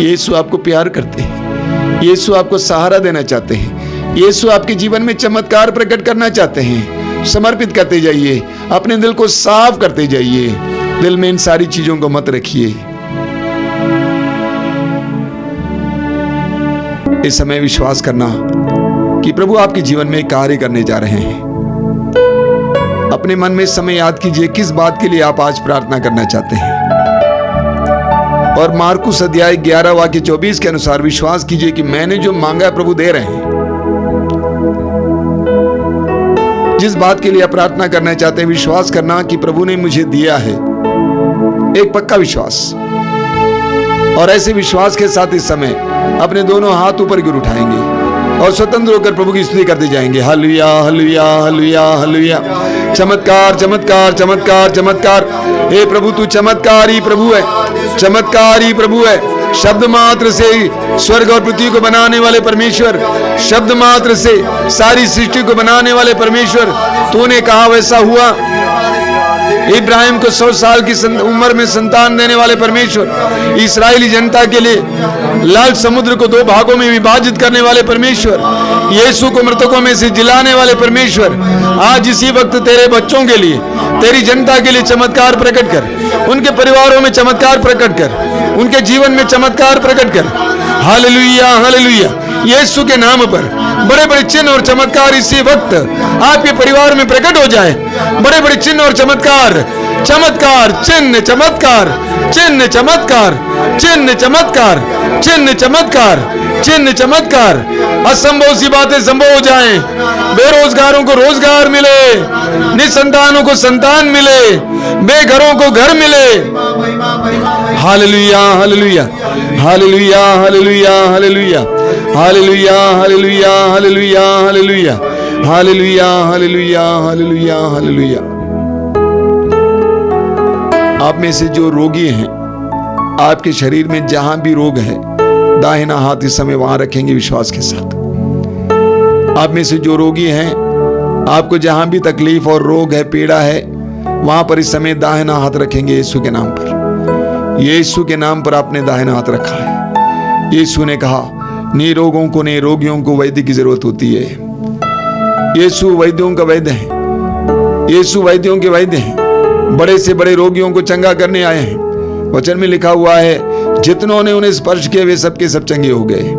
[SPEAKER 5] यीशु आपको प्यार करते हैं, यीशु आपको सहारा देना चाहते हैं, यीशु आपके जीवन में चमत्कार प्रकट करना चाहते हैं। समर्पित करते जाइए, अपने दिल को साफ करते जाइए। दिल में इन सारी चीजों को मत रखिए। इस समय विश्वास करना कि प्रभु आपके जीवन में कार्य करने जा रहे हैं। अपने मन में इस समय याद कीजिए किस बात के लिए आप आज प्रार्थना करना चाहते हैं। और मार्कुस अध्याय 11 वाक्य 24 के अनुसार विश्वास कीजिए कि मैंने जो मांगा है प्रभु दे रहे हैं। जिस बात के लिए आप प्रार्थना करना चाहते हैं, विश्वास करना कि प्रभु ने मुझे दिया है। एक पक्का विश्वास। और ऐसे विश्वास के साथ इस समय अपने दोनों हाथ ऊपर गिर उठाएंगे और स्वतंत्र होकर प्रभु की स्तुति करते जाएंगे। Hallelujah hallelujah hallelujah hallelujah. चमत्कार चमत्कार चमत्कार चमत्कार। हे प्रभु तू चमत्कारी प्रभु है, चमत्कारी प्रभु है। शब्द मात्र से स्वर्ग और पृथ्वी को बनाने वाले परमेश्वर, शब्द मात्र से सारी सृष्टि को बनाने वाले परमेश्वर, तूने कहा वैसा हुआ। इब्राहिम को 100 साल की उम्र में संतान देने वाले परमेश्वर, इस्राएली जनता के लिए लाल समुद्र को 2 भागों में विभाजित करने वाले परमेश्वर, यीशु को मृतकों में से जिलाने वाले परमेश्वर, आज इसी वक्त तेरे बच्चों के लिए, तेरी जनता के लिए चमत्कार प्रकट कर, उनके परिवारों में चमत्कार प्रकट कर, उनके जीवन में चमत्कार प्रकट कर। Hallelujah hallelujah. यीशु के नाम पर बड़े बड़े चिन्ह और चमत्कार इसी वक्त आपके परिवार में प्रकट हो जाए। बड़े बड़े चिन्ह और चमत्कार, चमत्कार चिन्ह चमत्कार, चिन्ह चमत्कार, चिन्ह चमत्कार, चिन्ह चमत्कार, चिन्ह चमत्कार। असंभव सी बातें संभव हो जाएं। बेरोजगारों को रोजगार मिले, निसंतानों को संतान मिले, बेघरों को घर मिले। Hallelujah hallelujah hallelujah hallelujah hallelujah hallelujah hallelujah hallelujah hallelujah hallelujah hallelujah hallelujah hallelujah. आप में से जो रोगी हैं, आपके शरीर में जहां भी रोग है, दाहिना हाथ इस समय वहां रखेंगे विश्वास के साथ। आप में से जो रोगी हैं, आपको जहां भी तकलीफ और रोग है, पीड़ा है, वहां पर इस समय दाहिना हाथ रखेंगे यीशु के नाम पर। यीशु के नाम पर आपने दाहिना हाथ रखा है। यीशु ने कहा निरोगों को, निरोगियों को वैद्य की जरूरत होती है। यीशु वैद्यों का वैद्य है, यीशु वैद्यों के वैद्य हैं। बड़े से बड़े रोगियों को चंगा करने आए हैं। वचन में लिखा हुआ है जितनों ने उन्हें स्पर्श किया वे सबके सब चंगे हो गए।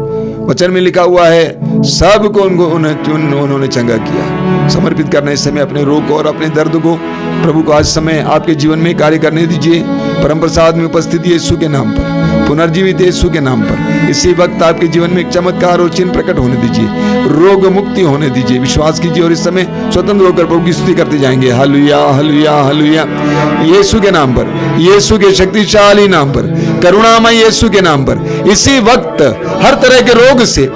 [SPEAKER 5] वचन में लिखा हुआ है सबको उन्होंने चंगा किया। समर्पित करना इस समय अपने रोग को और अपने दर्द को प्रभु को आज समय आपके जीवन में कार्य करने दीजिए। परम प्रसाद में उपस्थित यीशु के नाम पर, पुनर्जीवित यीशु के नाम पर इसी वक्त आपके जीवन में एक चमत्कार और चिन्ह प्रकट होने दीजिए, रोग मुक्ति होने दीजिए। विश्वास कीजिए और इस समय स्वतंत्र होकर प्रभु की स्तुति करते जाएंगे। Hallelujah hallelujah hallelujah. यीशु के नाम पर, यीशु के शक्तिशाली नाम पर, करुणामय यीशु के नाम पर इसी वक्त हर तरह के रोग से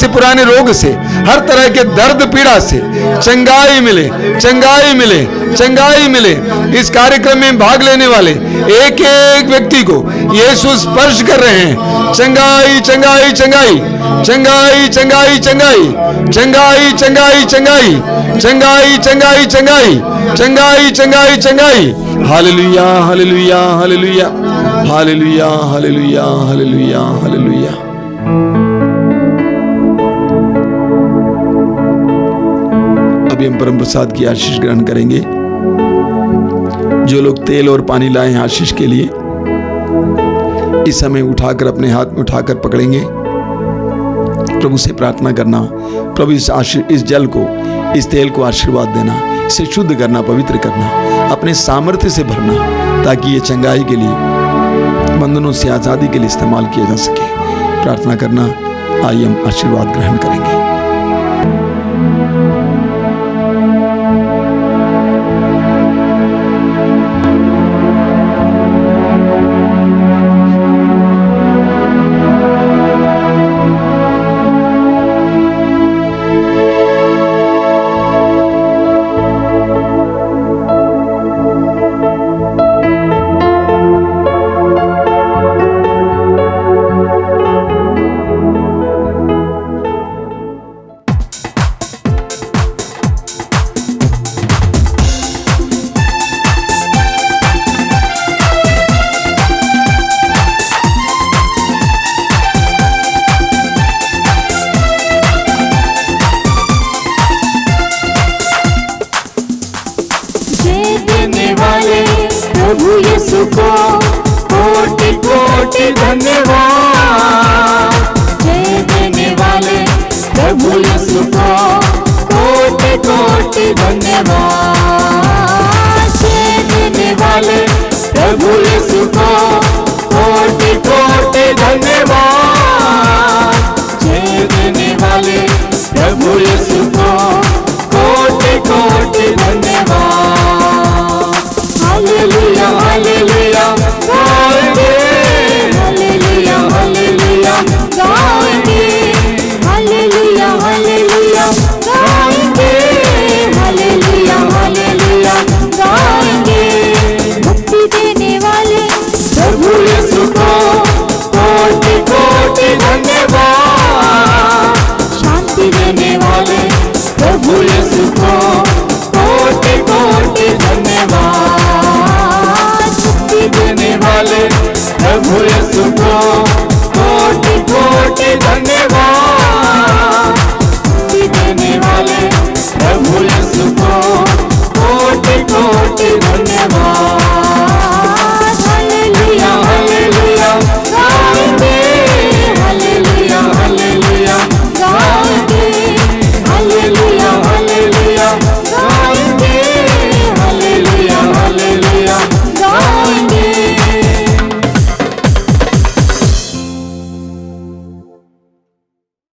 [SPEAKER 5] पुराने रोग से, हर तरह के दर्द पीड़ा से चंगाई मिले, चंगाई मिले, चंगाई मिले। इस कार्यक्रम में भाग लेने वाले एक एक व्यक्ति को यीशु स्पर्श कर रहे हैं। चंगाई चंगाई चंगाई चंगाई चंगाई चंगाई चंगाई चंगाई चंगाई चंगाई चंगाई चंगाई चंगाई चंगाई चंगाई। Hallelujah hallelujah hallelujah hallelujah hallelujah hallelujah hallelujah. अभी हम परम प्रसाद की आशीष ग्रहण करेंगे। जो लोग तेल और पानी लाए हैं आशीष के लिए, इस समय उठाकर अपने हाथ में उठाकर पकड़ेंगे। प्रभु से प्रार्थना करना, प्रभु इस जल को, इस तेल को आशीर्वाद देना, इसे शुद्ध करना, पवित्र करना, अपने सामर्थ्य से भरना, ताकि ये चंगाई के लिए, बंधनों से आजादी के लिए इस्तेमाल किया जा सके। प्रार्थना करना। आइए हम आशीर्वाद ग्रहण करेंगे।
[SPEAKER 6] प्रभु यीशु को कोटि कोटि धन्यवाद। जय देने वाले प्रभु यीशु को कोटि कोटि धन्यवाद। जय देने वाले प्रभु यीशु को कोटि कोटि धन्यवाद। जय देने वाले प्रभु यीशु को कोटि कोटि धन्यवाद। हालेलुया हालेलुया गाएंगे, हालेलुया हालेलुया गाएंगे, हालेलुया यीशु को